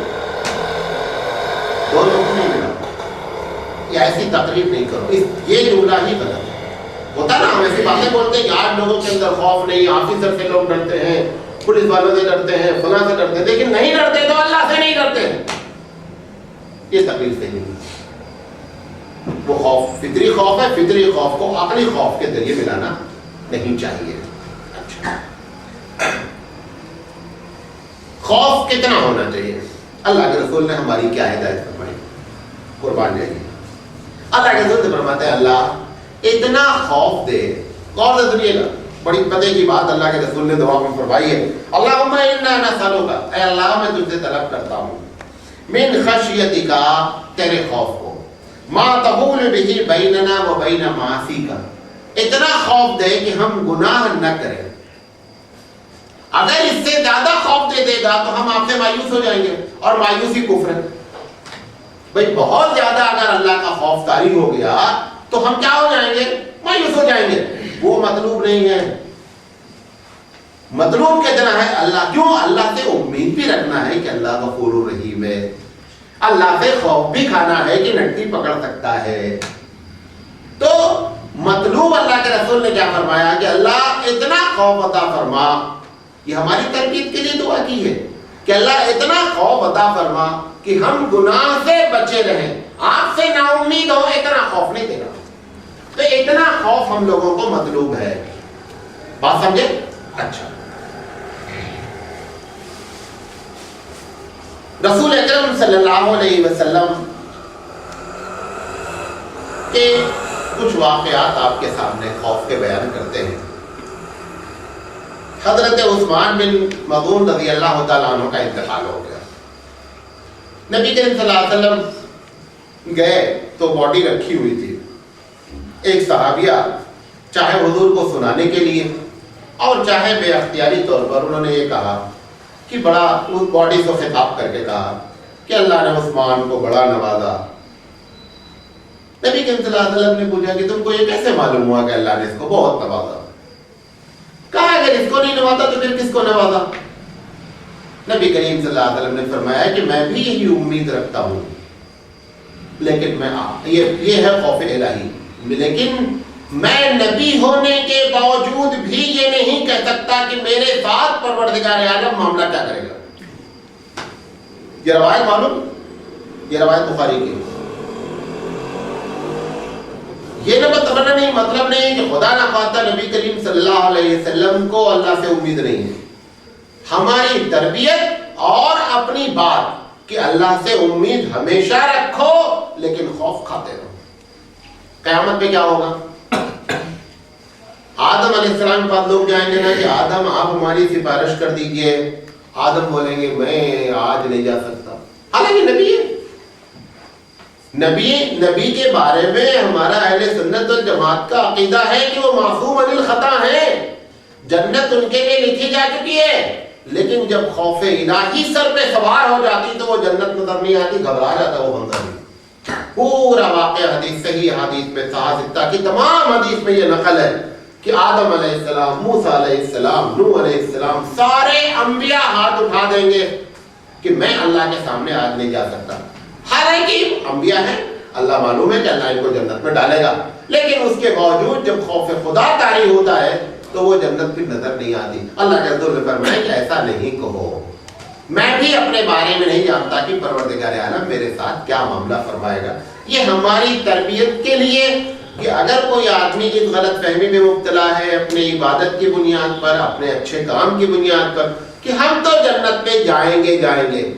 دونوں کو نہیں ملاؤ. یہ ایسی تقریب نہیں کرو. یہ جملہ ہی غلط ہے. ہوتا نا ہم ایسی باتیں بولتے ہیں کہ آج لوگوں کے اندر خوف نہیں، آفیسر سے لوگ ڈرتے ہیں، پولیس والوں سے ڈرتے ہیں، فلاں سے ڈرتے ہیں، لیکن نہیں ڈرتے تو اللہ سے نہیں ڈرتے. یہ تقریر صحیح نہیں. وہ خوف فطری خوف ہے، فطری خوف کو عقلی خوف کے ذریعے ملانا نہیں چاہیے. خوف کتنا ہونا چاہیے؟ اللہ کے رسول نے ہماری کیا ہدایت فرمائی؟ قربان جائیے. اللہ کے رسول نے فرماتے ہیں اللہ اتنا خوف دے. غور سے سنیے گا، بڑی پتے کی بات اللہ کے رسول نے دعا میں فرمائی ہے. اللہم انا نسألک، اے اللہ میں تجھ سے طلب کرتا ہوں، من خشیتک، تیرے خوف کو، ما تحول بہ بیننا و بین معاصیک، اتنا خوف دے کہ ہم گناہ نہ کریں. اگر اس سے زیادہ خوف دے دے گا تو ہم آپ سے مایوس ہو جائیں گے، اور مایوسی کفر ہے. بھئی بہت زیادہ اگر اللہ کا خوف طاری ہو گیا تو ہم کیا ہو جائیں گے؟ مایوس ہو جائیں گے. وہ مطلوب نہیں ہے. مطلوب کتنا ہے؟ اللہ. کیوں؟ اللہ سے امید بھی رکھنا ہے کہ اللہ غفور الرحیم ہے. اللہ سے خوف بھی کھانا ہے کہ نٹی پکڑ سکتا ہے. تو مطلوب اللہ کے رسول نے کیا فرمایا کہ اللہ اتنا خوف عطا فرما. یہ ہماری تربیت کے لیے دعا کی ہے کہ اللہ اتنا خوف عطا فرما کہ ہم گناہ سے بچے رہیں. آپ سے نا امید ہو، اتنا خوف نہیں دینا. تو اتنا خوف ہم لوگوں کو مطلوب ہے. بات سمجھے؟ اچھا. رسول اکرم صلی اللہ علیہ وسلم کے کچھ واقعات آپ کے سامنے خوف کے بیان کرتے ہیں. حضرت عثمان بن مظعون رضی اللہ تعالیٰ عنہ کا انتقال ہو گیا. نبی کریم صلی اللہ علیہ وسلم گئے تو باڈی رکھی ہوئی تھی. ایک صحابیہ چاہے حضور کو سنانے کے لیے اور چاہے بے اختیاری طور پر انہوں نے یہ کہا کہ بڑا اس باڈی کو خطاب کر کے کہا کہ اللہ نے عثمان کو بڑا نوازا. نبی کریم صلی اللہ علیہ وسلم نے پوچھا کہ تم کو یہ کیسے معلوم ہوا کہ اللہ نے اس کو بہت نوازا؟ کہا اگر اس کو نہیں نوازا تو پھر کس کو نوازا؟ نبی کریم صلی اللہ علیہ وسلم نے فرمایا کہ میں بھی یہی امید رکھتا ہوں، لیکن میں یہ ہے خوف الہی، لیکن میں نبی ہونے کے باوجود بھی یہ نہیں کہہ سکتا کہ میرے ساتھ پروردگار عالم معاملہ کیا کرے گا. یہ روایت معلوم، یہ روایت بخاری کی. یہ تمنا نہیں، مطلب نہیں کہ خدا نہ خواستہ نبی کریم صلی اللہ علیہ وسلم کو اللہ سے امید نہیں ہے. ہماری تربیت اور اپنی بات کہ اللہ سے امید ہمیشہ رکھو لیکن خوف کھاتے رہو. قیامت پہ کیا ہوگا؟ آدم علیہ السلام کے پاس لوگ جائیں گے نا کہ آدم آپ ہماری سفارش کر دیجئے. آدم بولیں گے میں آج نہیں جا سکتا. حالانکہ نبی ہے. نبی کے بارے میں ہمارا اہل سنت والجماعت کا عقیدہ ہے کہ وہ معصوم عن الخطا ہیں. جنت ان کے لیے لکھی جا چکی ہے، لیکن جب خوف الہی سر پہ سوار ہو جاتی تو وہ جنت نظر نہیں آتی، گھبرا جاتا وہ بندہ بھی. پورا واقعہ حدیث صحیح حدیث میں صحابہ کی تمام حدیث میں یہ نقل ہے کہ آدم علیہ السلام، موسیٰ علیہ السلام، نوح علیہ السلام، سارے انبیاء ہاتھ اٹھا دیں گے کہ میں اللہ کے سامنے آج نہیں جا سکتا. حالانکہ انبیاء ہیں، اللہ معلوم ہے کہ اللہ ان کو جنت میں ڈالے گا، لیکن اس کے باوجود جب خوف خدا طاری ہوتا ہے تو وہ جنت پھر نظر نہیں آتی. اللہ کے رسول نے فرمایا کہ ایسا نہیں کہو، میں بھی اپنے بارے میں نہیں جانتا کہ پروردگار عالم میرے ساتھ کیا معاملہ فرمائے گا. یہ ہماری تربیت کے لیے کہ اگر کوئی آدمی اس غلط فہمی میں مبتلا ہے اپنی عبادت کی بنیاد پر، اپنے اچھے کام کی بنیاد پر کہ ہم تو جنت میں جائیں گے،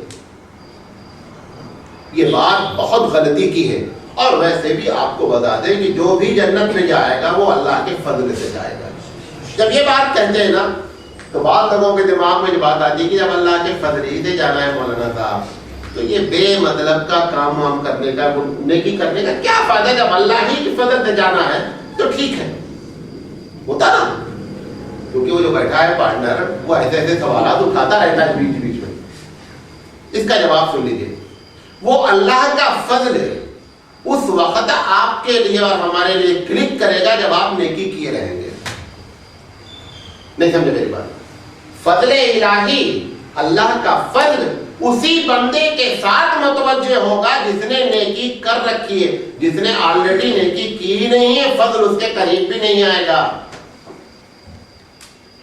یہ بات بہت غلطی کی ہے. اور ویسے بھی آپ کو بتا دیں کہ جو بھی جنت میں جائے گا وہ اللہ کے فضل سے جائے گا. جب یہ بات کہتے ہیں نا تو بعض لوگوں کے دماغ میں جو بات آتی ہے کہ جب اللہ کے فضل ہی سے جانا ہے مولانا صاحب تو یہ بے مطلب کا کام وام کرنے کا، نیکی کرنے کا کیا فائدہ؟ جب اللہ ہی کی فضل سے جانا ہے تو ٹھیک ہے، ہوتا نا. کیونکہ وہ جو بیٹھا ہے پارٹنر، وہ ایسے ایسے سوالات اٹھاتا رہتا ہے بیچ بیچ میں. اس کا جواب سن لیجیے. وہ اللہ کا فضل ہے، اس وقت آپ کے لیے اور ہمارے لیے کلک کرے گا جب آپ نیکی کیے رہیں گے. نہیں سمجھے میری بات؟ فضل الہی، اللہ کا فضل اسی بندے کے ساتھ متوجہ ہوگا جس نے نیکی کر رکھی ہے. جس نے آلریڈی نیکی کی ہی نہیں ہے، فضل اس کے قریب بھی نہیں آئے گا.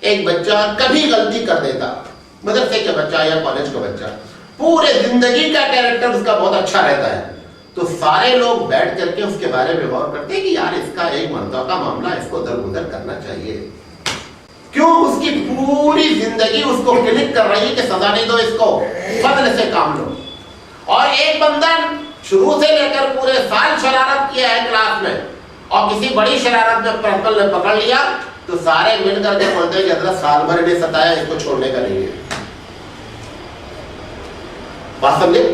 ایک بچہ کبھی غلطی کر دیتا، مدرسے کا بچہ یا کالج کا بچہ، پورے زندگی کا کیریکٹر اس کا بہت اچھا رہتا ہے، تو سارے لوگ بیٹھ کر کے اس کے بارے میں غور کرتے ہیں کہ یار اس کا ایک مرتبہ کا معاملہ اس کو درگزر کرنا چاہیے. کیوں؟ اس کی پوری زندگی اس کو کلک کر رہی ہے کہ سزا نہیں دو اس کو، فضل سے کام لو. اور ایک بندہ شروع سے لے کر پورے سال شرارت کیا ہے کلاس میں، اور کسی بڑی شرارت میں پرنسپل نے پکڑ لیا تو سارے مل کر کے بولتے ہیں کہ حضرت سال بھر نے ستایا، اس کو چھوڑنے کا نہیں ہے. بات سمجھے؟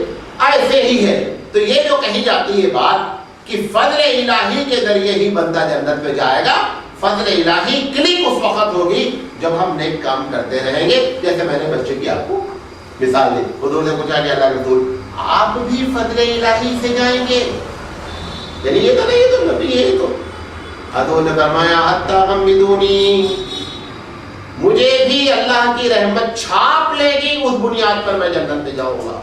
ایسے ہی ہے. تو یہ جو کہی جاتی ہے بات کہ فضل الہی کے ذریعے ہی بندہ جنت میں جائے گا، فضل الہی کلک اس وقت ہوگی جب ہم نیک کام کرتے رہیں گے. جیسے میں نے بچے کی آپ کو مثال دی، حضور نے پوچھا کہ اللہ رسول آپ بھی فضل الہی سے جائیں گے؟ یعنی یہ تو نہیں، تو نبی ہے. تو حضور نے فرمایا حتی غمدونی، مجھے بھی اللہ کی رحمت چھاپ لے گی، اس بنیاد پر میں جنت میں جاؤں گا.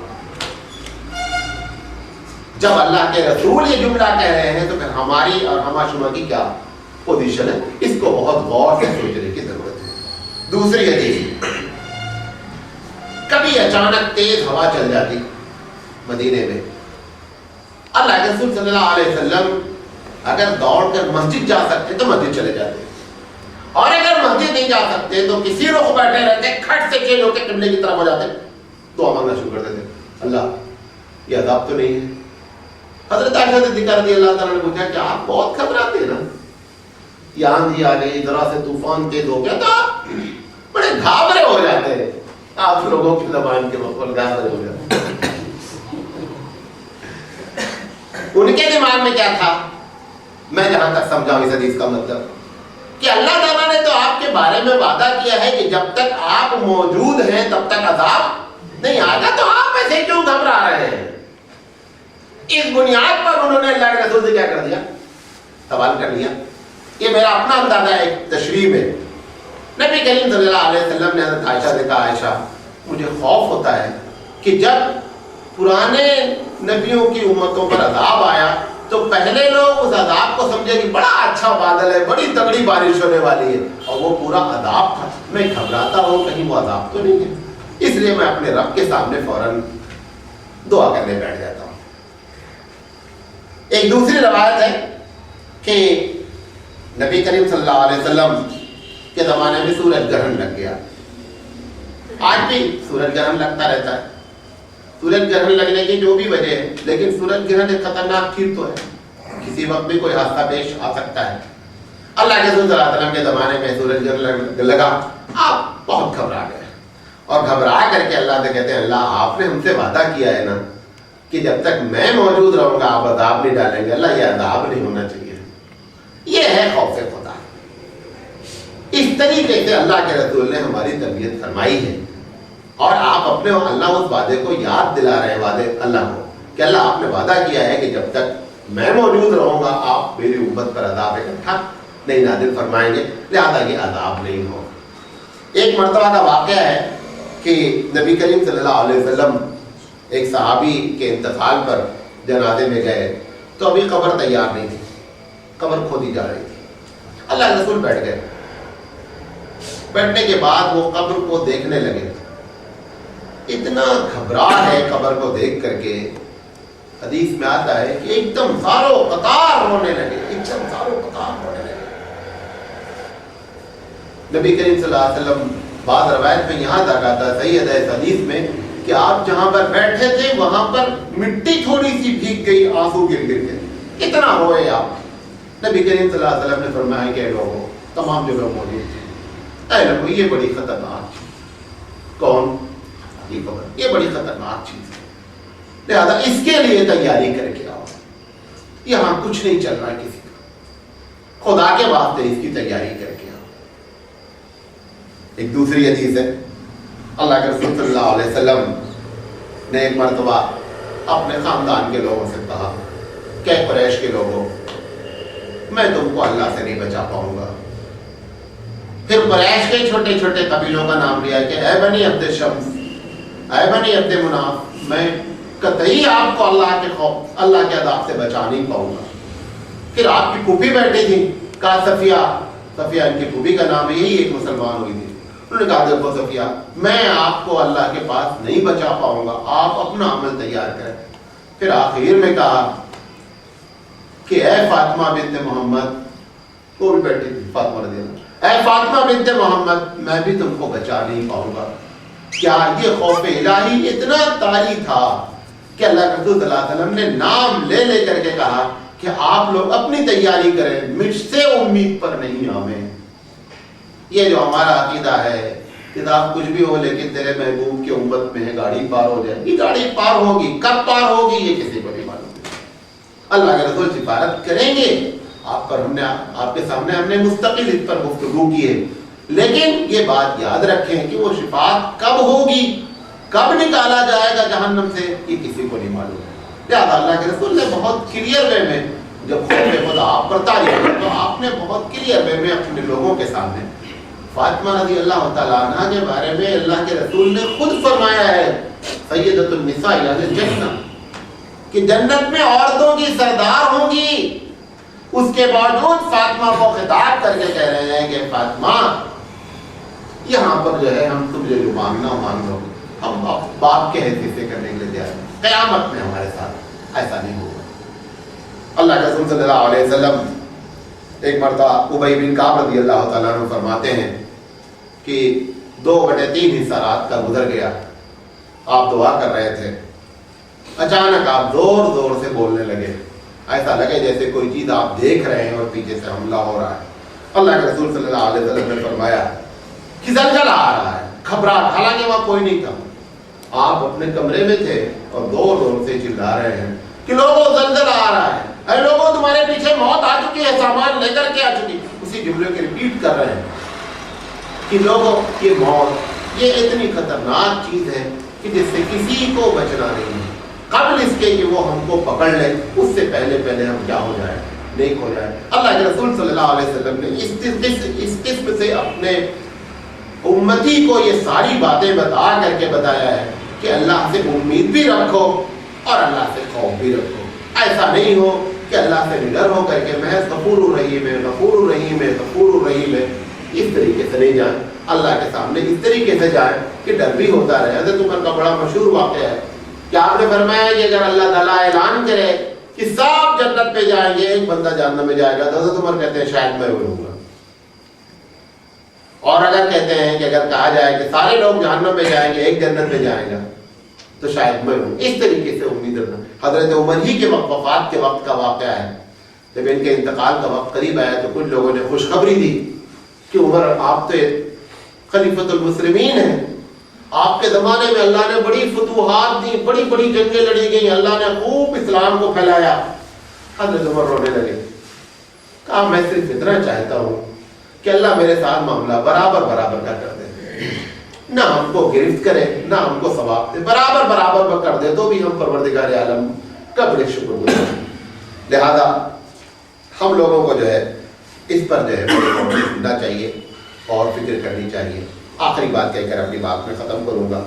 جب اللہ کے رسول یہ جملہ کہہ رہے ہیں تو پھر ہماری اور ہما شما کی کیا پوزیشن ہے؟ اس کو بہت غور سے سوچنے کی ضرورت ہے. دوسری حدیث، کبھی اچانک تیز ہوا چل جاتی مدینے میں، اللہ کے رسول صلی اللہ علیہ وسلم اگر دوڑ کر مسجد جا سکتے تو مسجد چلے جاتے، اور اگر مسجد نہیں جا سکتے تو کسی رخ بیٹھے رہتے، کھٹ سے چینج ہو کے قبلے کی طرف ہو جاتے، دعا مانگنا شروع کرتے تھے، اللہ یہ عذاب تو نہیں ہے. حضرت عائشہ صدیقہ رضی اللہ تعالیٰ نے پوچھا کہ آپ بہت گھبراتے ہیں نا، یہ آندھی آ گئی، ذرا سے طوفان تیز ہو گیا تو آپ بڑے گھابرے ہو جاتے ہیں. آپ لوگوں کی زبان کے مقبول گھابرے ہو جاتے ہیں. ان کے دماغ میں کیا تھا؟ میں جہاں تک سمجھاؤں اس حدیث کا مطلب کہ اللہ تعالیٰ نے تو آپ کے بارے میں وعدہ کیا ہے کہ جب تک آپ موجود ہیں تب تک عذاب نہیں آئے گا، تو آپ ایسے کیوں گھبرا رہے ہیں؟ اس بنیاد پر انہوں نے اللہ کے رسول سے کیا کر دیا؟ سوال کر لیا. یہ میرا اپنا اندازہ ہے ایک تشریح میں. نبی کریم صلی اللہ علیہ وسلم نے حضرت عائشہ سے کہا، عائشہ مجھے خوف ہوتا ہے کہ جب پرانے نبیوں کی امتوں پر عذاب آیا تو پہلے لوگ اس عذاب کو سمجھے کہ بڑا اچھا بادل ہے، بڑی تگڑی بارش ہونے والی ہے، اور وہ پورا عذاب تھا. میں گھبراتا ہوں کہیں وہ عذاب تو نہیں ہے، اس لیے میں اپنے رب کے سامنے فوراً دعا کرنے بیٹھ جاتا ہوں. ایک دوسری روایت ہے کہ نبی کریم صلی اللہ علیہ وسلم کے زمانے میں سورج گرہن لگ گیا. آج بھی سورج گرہن لگتا رہتا ہے. سورج گرہن لگنے کی جو بھی وجہ ہے، لیکن سورج گرہن ایک خطرناک چیز تو ہے، کسی وقت بھی کوئی حادثہ پیش آ سکتا ہے. اللہ کے رسول صلی اللہ علیہ وسلم کے زمانے میں سورج گرہن لگا، آپ بہت گھبرا گئے، اور گھبرا کر کے اللہ سے کہتے ہیں اللہ آپ نے ہم سے وعدہ کیا ہے نا کہ جب تک میں موجود رہوں گا آپ عذاب نہیں ڈالیں گے. اللہ یہ عذاب نہیں ہونا چاہیے. یہ ہے خوف خدا. اس طریقے سے اللہ کے رسول نے ہماری تربیت فرمائی ہے، اور آپ اپنے اللہ اس وعدے کو یاد دلا رہے ہیں، وعدے اللہ کو کہ اللہ آپ نے وعدہ کیا ہے کہ جب تک میں موجود رہوں گا آپ میری امت پر عذاب اکٹھا نہیں نازل فرمائیں گے، لہذا یہ عذاب نہیں ہو. ایک مرتبہ کا واقعہ ہے کہ نبی کریم صلی اللہ علیہ وسلم ایک صحابی کے انتقال پر جنازے میں گئے تو ابھی قبر تیار نہیں تھی، قبر کھودی جا رہی تھی. اللہ کے رسول بیٹھ گئے. بیٹھنے کے بعد وہ قبر کو دیکھنے لگے. اتنا گھبرا ہے قبر کو دیکھ کر کے، حدیث میں آتا ہے کہ ایک دم زارو قطار رونے لگے، ایک دم زارو قطار رونے لگے. نبی کریم صلی اللہ علیہ وسلم بعض روایت میں یہاں تک آتا ہے صحیح ہے اس حدیث میں کہ آپ جہاں پر بیٹھے تھے وہاں پر مٹی تھوڑی سی بھیگ گئی، آنسو گر گر کے. اتنا روئے آپ. نبی کریم صلی اللہ علیہ وسلم نے فرمایا کہ اے لوگوں، تمام جو لوگ موجود تھے، اے لوگوں یہ بڑی خطرناک چیز. کون؟ یہ قبر، یہ بڑی خطرناک چیز ہے. لہذا اس کے لیے تیاری کر کے آؤ. یہاں کچھ نہیں چل رہا کسی کا، خدا کے واسطے اس کی تیاری کر کے آؤ. ایک دوسری حدیث ہے، اللہ کے رسول صلی اللہ علیہ وسلم نے ایک مرتبہ اپنے خاندان کے لوگوں سے کہا کہ قریش کے لوگوں، میں تم کو اللہ سے نہیں بچا پاؤں گا. پھر قریش کے چھوٹے چھوٹے قبیلوں کا نام لیا کہ اے بنی عبد شمس، اے بنی عبد مناف، میں قطعی آپ کو اللہ کے خوف، اللہ کے عذاب سے بچا نہیں پاؤں گا. پھر آپ کی پھوپھی بیٹھی تھی، کہا صفیہ، صفیہ ان کی پھوپھی کا نام ہے، یہی ایک مسلمان ہوئی تھی. انہوں نے کہا دیکھو صفیہ، میں آپ کو اللہ کے پاس نہیں بچا پاؤں گا، آپ اپنا عمل تیار کریں. پھر آخر میں کہا کہ اے فاطمہ بنت محمد، وہ بھی بیٹھی تھی فاطمہ رضی اللہ، اے فاطمہ بنت محمد، میں بھی تم کو بچا نہیں پاؤں گا. کیا یہ خوف الہی اتنا طاری تھا کہ اللہ کے رسول صلی اللہ علیہ وسلم نے نام لے لے کر کے کہا کہ آپ لوگ اپنی تیاری کریں، مجھ سے امید پر نہیں آویں. یہ جو ہمارا عقیدہ ہے کہ آپ کچھ بھی ہو لیکن تیرے محبوب کی امت میں گاڑی پار ہو جائے، یہ گاڑی پار ہوگی، کب پار ہوگی یہ کسی کو نہیں معلوم. اللہ کے رسول سفارت کریں گے آپ پر. آپ کے سامنے ہم نے مستقل اس پر گفتگو کی ہے، لیکن یہ بات یاد رکھیں کہ وہ شفاعت کب ہوگی، کب نکالا جائے گا جہنم سے، یہ کسی کو نہیں معلوم. لہٰذا اللہ کے رسول نے بہت کلیئر وے میں، جب خوف خدا آپ پر طاری ہو تو آپ نے بہت کلیئر وے میں اپنے لوگوں کے سامنے فاطمہ رضی اللہ تعالیٰ عنہ کے بارے میں اللہ کے رسول نے خود فرمایا ہے سیدۃ النساء اہل الجنہ، کہ جنت میں عورتوں کی سردار ہوں گی. اس کے باوجود فاطمہ کو خطاب کر کے کہہ رہے ہیں کہ فاطمہ، یہاں پر جو ہے ہم تجھے جو مانگنا مانگ لو، ہم باپ کے حیثیت سے کرنے کے لیے تیار ہیں. قیامت میں ہمارے ساتھ ایسا نہیں ہوگا. اللہ کے رسول صلی اللہ علیہ وسلم ایک مرتبہ ابی بن کعب رضی اللہ تعالیٰ عنہ فرماتے ہیں کہ 2/3 حصہ رات کا گزر گیا، آپ دعا کر رہے تھے، اچانک آپ زور زور سے بولنے لگے، ایسا لگے جیسے کوئی چیز آپ دیکھ رہے ہیں اور پیچھے سے حملہ ہو رہا ہے. اللہ کے رسول صلی اللہ علیہ وسلم نے فرمایا کہ زلزلہ آ رہا ہے، گھبراہٹ. حالانکہ وہاں کوئی نہیں تھا، آپ اپنے کمرے میں تھے اور زور زور سے چلا رہے ہیں کہ لوگوں زلزلہ آ رہا ہے، اے لوگوں تمہارے پیچھے موت آ چکی ہے، سامان لے کر کے آ چکی. اسی جملے کے ریپیٹ کر رہے ہیں کہ لوگوں یہ موت یہ اتنی خطرناک چیز ہے کہ جس سے کسی کو بچنا نہیں ہے. قبل اس کے کہ وہ ہم کو پکڑ لے، اس سے پہلے ہم کیا ہو جائے، نیک ہو جائے. اللہ کے رسول صلی اللہ علیہ وسلم نے اس قسم سے اپنے امتی کو یہ ساری باتیں بتا کر کے بتایا ہے کہ اللہ سے امید بھی رکھو اور اللہ سے خوف بھی رکھو. ایسا نہیں ہو کہ اللہ سے نڈر ہو کر کے محض غفور الرحیم ہے، غفور الرحیم ہے، غفور الرحیم ہے، اس طریقے سے نہیں جائیں. اللہ کے سامنے اس طریقے سے جائیں کہ ڈر بھی ہوتا رہے. حضرت عمر کا بڑا مشہور واقعہ ہے کہ آپ نے فرمایا کہ اگر اللہ تعالیٰ اعلان کرے کہ سب جنت پہ جائیں گے، ایک بندہ جہنم میں جائے گا، تو حضرت عمر کہتے ہیں شاید میں ہوں گا. اور اگر کہتے ہیں کہ اگر کہا جائے کہ سارے لوگ جہنم میں جائیں گے، ایک جنت میں جائے گا، تو شاید میں ہوں. اس طریقے سے امید رکھنا. حضرت عمر ہی کے وفات کے وقت کا واقعہ ہے. جب ان کے انتقال کا وقت قریب آیا تو کچھ لوگوں نے خوشخبری دی کہ عمر آپ تو خلیفۃ المسلمین ہیں، آپ کے زمانے میں اللہ نے بڑی فتوحات دی، بڑی بڑی جنگیں لڑی گئی، اللہ نے خوب اسلام کو پھیلایا. حضرت عمر رونے لگے، کہا میں صرف اتنا چاہتا ہوں کہ اللہ میرے ساتھ معاملہ برابر برابر کا کر دے، نہ ہم کو گرفت کرے نہ ہم کو ثواب دے، برابر برابر کر دے تو بھی ہم پروردگار عالم کا بڑے شکر گزار. لہذا ہم لوگوں کو جو ہے اس پر جو ہے سننا چاہیے اور فکر کرنی چاہیے. آخری بات کہہ کر اپنی بات میں ختم کروں گا.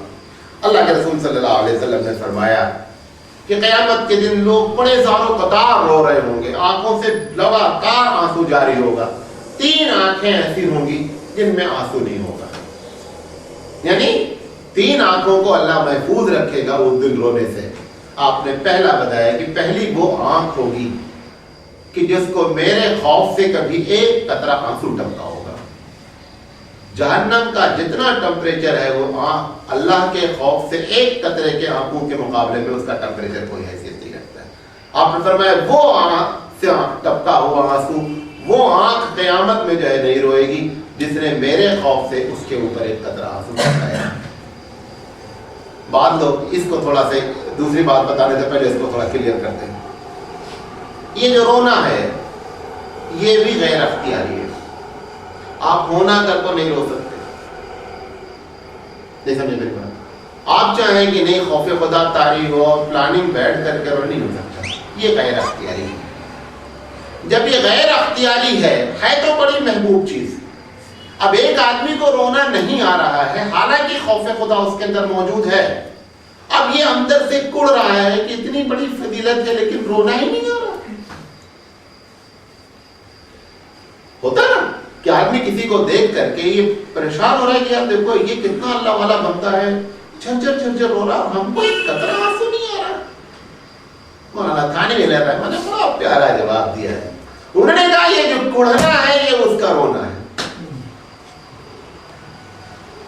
اللہ کے رسول صلی اللہ علیہ وسلم نے فرمایا کہ قیامت کے دن لوگ بڑے زاروں قطار رو رہے ہوں گے، آنکھوں سے لگاتار آنسو جاری ہوگا. 3 آنکھیں ایسی ہوں گی جن میں آنسو نہیں ہوگا، یعنی 3 آنکھوں کو اللہ محفوظ رکھے گا اس دن رونے سے. آپ نے پہلا بتایا کہ پہلی وہ آنکھ ہوگی کہ جس کو میرے خوف سے کبھی ایک قطرہ آنسو ٹپکا ہوگا. جہنم کا جتنا ٹمپریچر ہے وہ اللہ کے خوف سے ایک قطرے کے آنکھوں کے مقابلے میں اس کا ٹمپریچر کوئی حیثیت نہیں رکھتا ہے. آپ نے فرمایا وہ آنکھ سے ٹپکا ہوا آنسو، وہ آنکھ قیامت میں جو ہے نہیں روئے گی جس نے میرے خوف سے اس کے اوپر ایک قطرہ آنسو ٹپکایا. بعض لوگ اس کو تھوڑا سا دوسری بات بتانے سے پہلے اس کو تھوڑا کلیئر کرتے ہیں. یہ جو رونا ہے یہ بھی غیر اختیاری ہے. آپ ہونا کر تو نہیں رو سکتے. نہیں سمجھے میری بات؟ آپ چاہیں کہ نہیں خوف خدا طاری ہو اور پلاننگ بیٹھ کر کے رو نہیں ہو سکتا. یہ غیر اختیاری ہے. جب یہ غیر اختیاری ہے تو بڑی محبوب چیز. اب ایک آدمی کو رونا نہیں آ رہا ہے حالانکہ خوف خدا اس کے اندر موجود ہے. اب یہ اندر سے کڑ رہا ہے کہ اتنی بڑی فضیلت ہے لیکن رونا ہی نہیں آ رہا. ہوتا نا کہ آدمی کسی کو دیکھ کر کے یہ پریشان ہو رہا ہے کہ یار دیکھو یہ کتنا اللہ والا بندہ ہے, جھرجھر جھرجھر رو رہا اور ہم کو ایک قطرہ آنسو نہیں آ رہا. مولانا تھانوی علیہ الرحمہ نے بڑا پیارا جواب دیا ہے. انہوں نے کہا یہ جو کڑھنا ہے یہ اس کا رونا ہے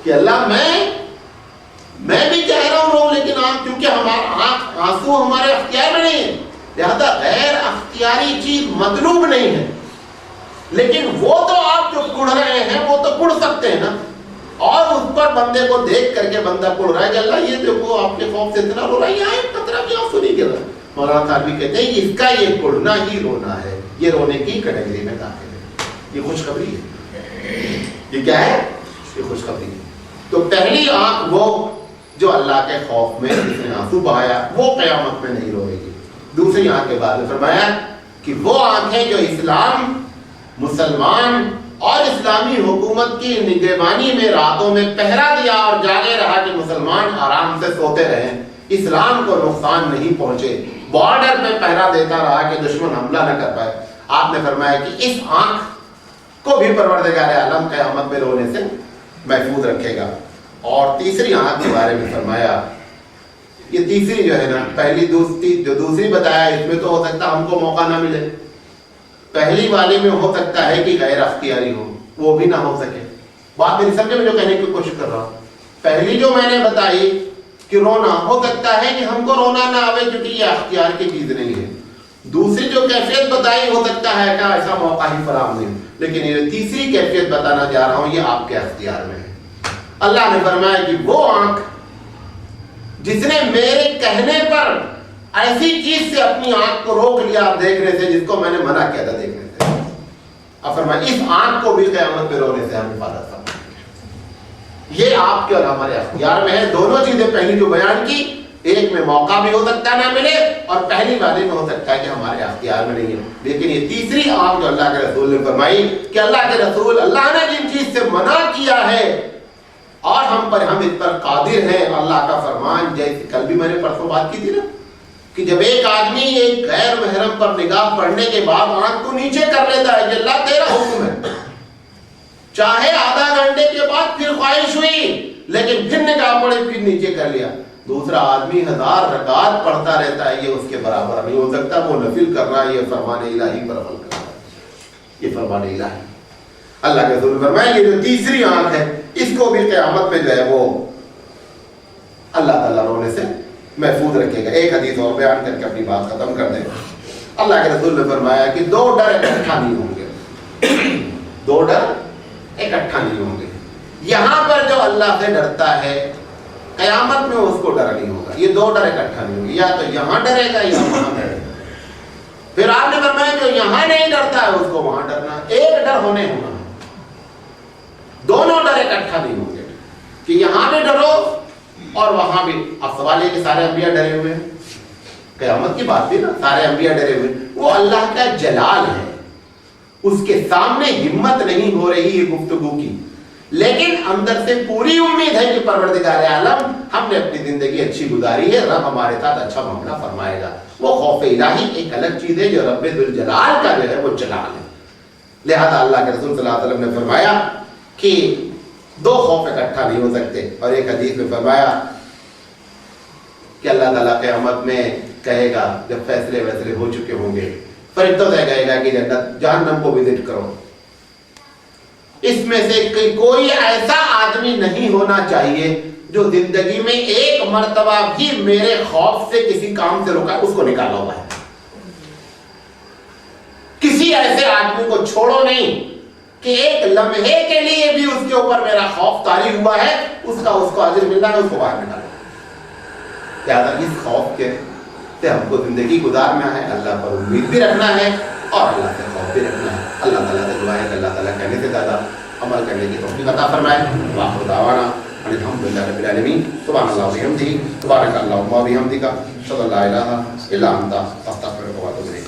کہ اللہ میں بھی چاہ رہا ہوں رو لیکن آپ کیونکہ ہمارا آنسو ہمارے اختیار میں نہیں ہے, لہذا غیر اختیاری چیز مطلوب نہیں ہے. لیکن وہ تو آپ جو کڑھ رہے ہیں وہ تو کڑھ سکتے ہیں نا, اور اس پر بندے کو دیکھ کر کے بندہ کڑھ رہا ہے کہ اللہ یہ دیکھو آپ کے خوف سے اتنا رو رہا ہے, یہاں ایک قطرہ بھی آنسو نہیں گر رہا. مولانا تھانوی کہتے ہیں اس کا یہ کڑھنا ہی رونا ہے, یہ رونے کی کیٹیگری میں داخل ہے. یہ خوشخبری ہے. یہ کیا ہے؟ یہ خوشخبری ہے. تو پہلی آنکھ وہ جو اللہ کے خوف میں جس نے آنسو بہایا وہ قیامت میں نہیں روئے گی. دوسری آنکھ کے بعد میں فرمایا کہ وہ آنکھیں جو اسلام, مسلمان اور اسلامی حکومت کی نگہبانی میں راتوں میں پہرا دیا اور جاگے رہا کہ مسلمان آرام سے سوتے رہیں, اسلام کو نقصان نہیں پہنچے, بارڈر پہ پہرا دیتا رہا کہ دشمن حملہ نہ کر پائے. آپ نے فرمایا کہ اس آنکھ کو بھی پروردگار عالم قیامت میں رونے سے محفوظ رکھے گا. اور تیسری آنکھ کے بارے میں فرمایا, یہ تیسری جو ہے نا, پہلی جو دوسری بتایا اس میں تو ہو سکتا ہم کو موقع نہ ملے, پہلی والی میں ہو سکتا ہے کہ غیر اختیاری ہو, وہ بھی نہ ہو سکے. بات میری سمجھے میں جو کہنے کی کوشش کر رہا ہوں. پہلی جو میں نے بتائی کہ رونا ہو سکتا ہے کہ ہم کو رونا نہ آوے کیونکہ یہ اختیار کی چیز نہیں ہے. دوسری جو کیفیت بتائی ہو سکتا ہے کہ ایسا موقع ہی فراہم نہیں, لیکن یہ تیسری کیفیت بتانا چاہ رہا ہوں یہ آپ کے اختیار میں ہے. اللہ نے فرمایا کہ وہ آنکھ جس نے میرے کہنے پر ایسی چیز سے اپنی آنکھ کو روک لیا دیکھنے سے جس کو میں نے منع کیا تھا دیکھنے سے, اب فرمایا اس آنکھ کو بھی قیامت میں رونے سے ہم حفاظت فرمائیں. یہ آپ کے اور ہمارے اختیار میں ہے. دونوں چیزیں پہلی جو بیان کی, ایک میں موقع بھی ہو سکتا نہ ملے اور پہلی والی میں ہو سکتا ہے کہ ہمارے اختیار میں نہیں ہے. لیکن یہ تیسری آنکھ جو اللہ کے رسول نے فرمائی کہ اللہ کے رسول, اللہ نے جن چیز سے منع کیا ہے اور ہم اس پر قادر ہیں, اللہ کا فرمان جیسے کل بھی میں نے پرسوں بات کی تھی نا کہ جب ایک آدمی ایک غیر محرم پر نگاہ پڑنے کے بعد آنکھ کو نیچے کر لیتا ہے کہ اللہ تیرا حکم ہے, چاہے آدھا گھنٹے کے بعد پھر خواہش ہوئی لیکن پھر نگاہ پڑے پھر نیچے کر لیا. دوسرا آدمی 1000 رکعت پڑھتا رہتا ہے, یہ اس کے برابر نہیں ہو سکتا. وہ نفل کر رہا ہے, یہ فرمان الہی پر عمل کر رہا ہے, یہ فرمان الہی. اللہ کے رسول فرمایا یہ جو تیسری آنکھ ہے اس کو بھی قیامت میں جو ہے وہ اللہ تعالیٰ رونے سے محفوظ رکھے گا. ایک حدیث اور بیان کر کے اپنی بات ختم کر دیں. اللہ کے رسول نے فرمایا کہ 2 ڈر اکٹھا نہیں ہوں گے. 2 ڈر اکٹھا نہیں ہوں گے. یہاں پر جو اللہ سے ڈرتا ہے قیامت میں اس کو ڈر نہیں ہوگا. یہ 2 ڈر اکٹھا نہیں ہوں گے, یا تو یہاں ڈرے گا یا وہاں ڈرے گا. پھر آپ نے فرمایا جو یہاں نہیں ڈرتا ہے اس کو وہاں ڈرنا. ایک ڈر ہونے ہونا, دونوں ڈر اکٹھا نہیں ہوں گے کہ یہاں بھی ڈرو اور وہاں بھی. اب سوال یہ کہ سارے انبیاء ڈرے ہوئے ہیں, قیامت کی بات بھی نا, سارے انبیاء ڈرے ہوئے. وہ اللہ کا جلال ہے, اس کے سامنے ہمت نہیں ہو رہی ہے گفتگو کی, لیکن اندر سے پوری امید ہے کہ پروردگار عالم ہم نے اپنی زندگی اچھی گزاری ہے, رب ہمارے ساتھ اچھا معاملہ فرمائے گا. وہ خوف الہی ایک الگ چیز ہے جو رب ذوالجلال کا جو ہے وہ جلال ہے. لہذا اللہ کے رسول صلی اللہ علیہ وسلم نے فرمایا کہ 2 خوف اکٹھا نہیں ہو سکتے. اور ایک حدیث میں فرمایا کہ اللہ تعالیٰ قیامت میں کہے گا جب فیصلے ہو چکے ہوں گے, فرشتوں سے کہے گا کہ جنت جہنم کو وزٹ کرو. اس میں سے کوئی ایسا آدمی نہیں ہونا چاہیے جو زندگی میں ایک مرتبہ بھی میرے خوف سے کسی کام سے روکا, اس کو نکالا ہوا ہے. کسی ایسے آدمی کو چھوڑو نہیں کہ ایک لمحے کے لیے بھی اس کے اوپر میرا خوف طاری ہوا ہے, اس کو اجر ملنا ہے, اس کو باہر نکالو. لہٰذا اس خوف کے سے ہم کو زندگی گزارنا ہے، اللہ پر امید بھی رکھنا ہے اور اللہ سے خوف بھی رکھنا ہے۔ اللہ تعالیٰ سے دعا ہے کہ اللہ تعالیٰ کہنے سے زیادہ عمل کرنے کی توفیق عطا فرمائے۔ وآخر دعوانا ان الحمد للہ رب العالمین۔ سبحان اللہ و بحمدہ، سبحانک اللہم و بحمدک، اشہد ان لا الہ الا انت، استغفرک و اتوب الیک۔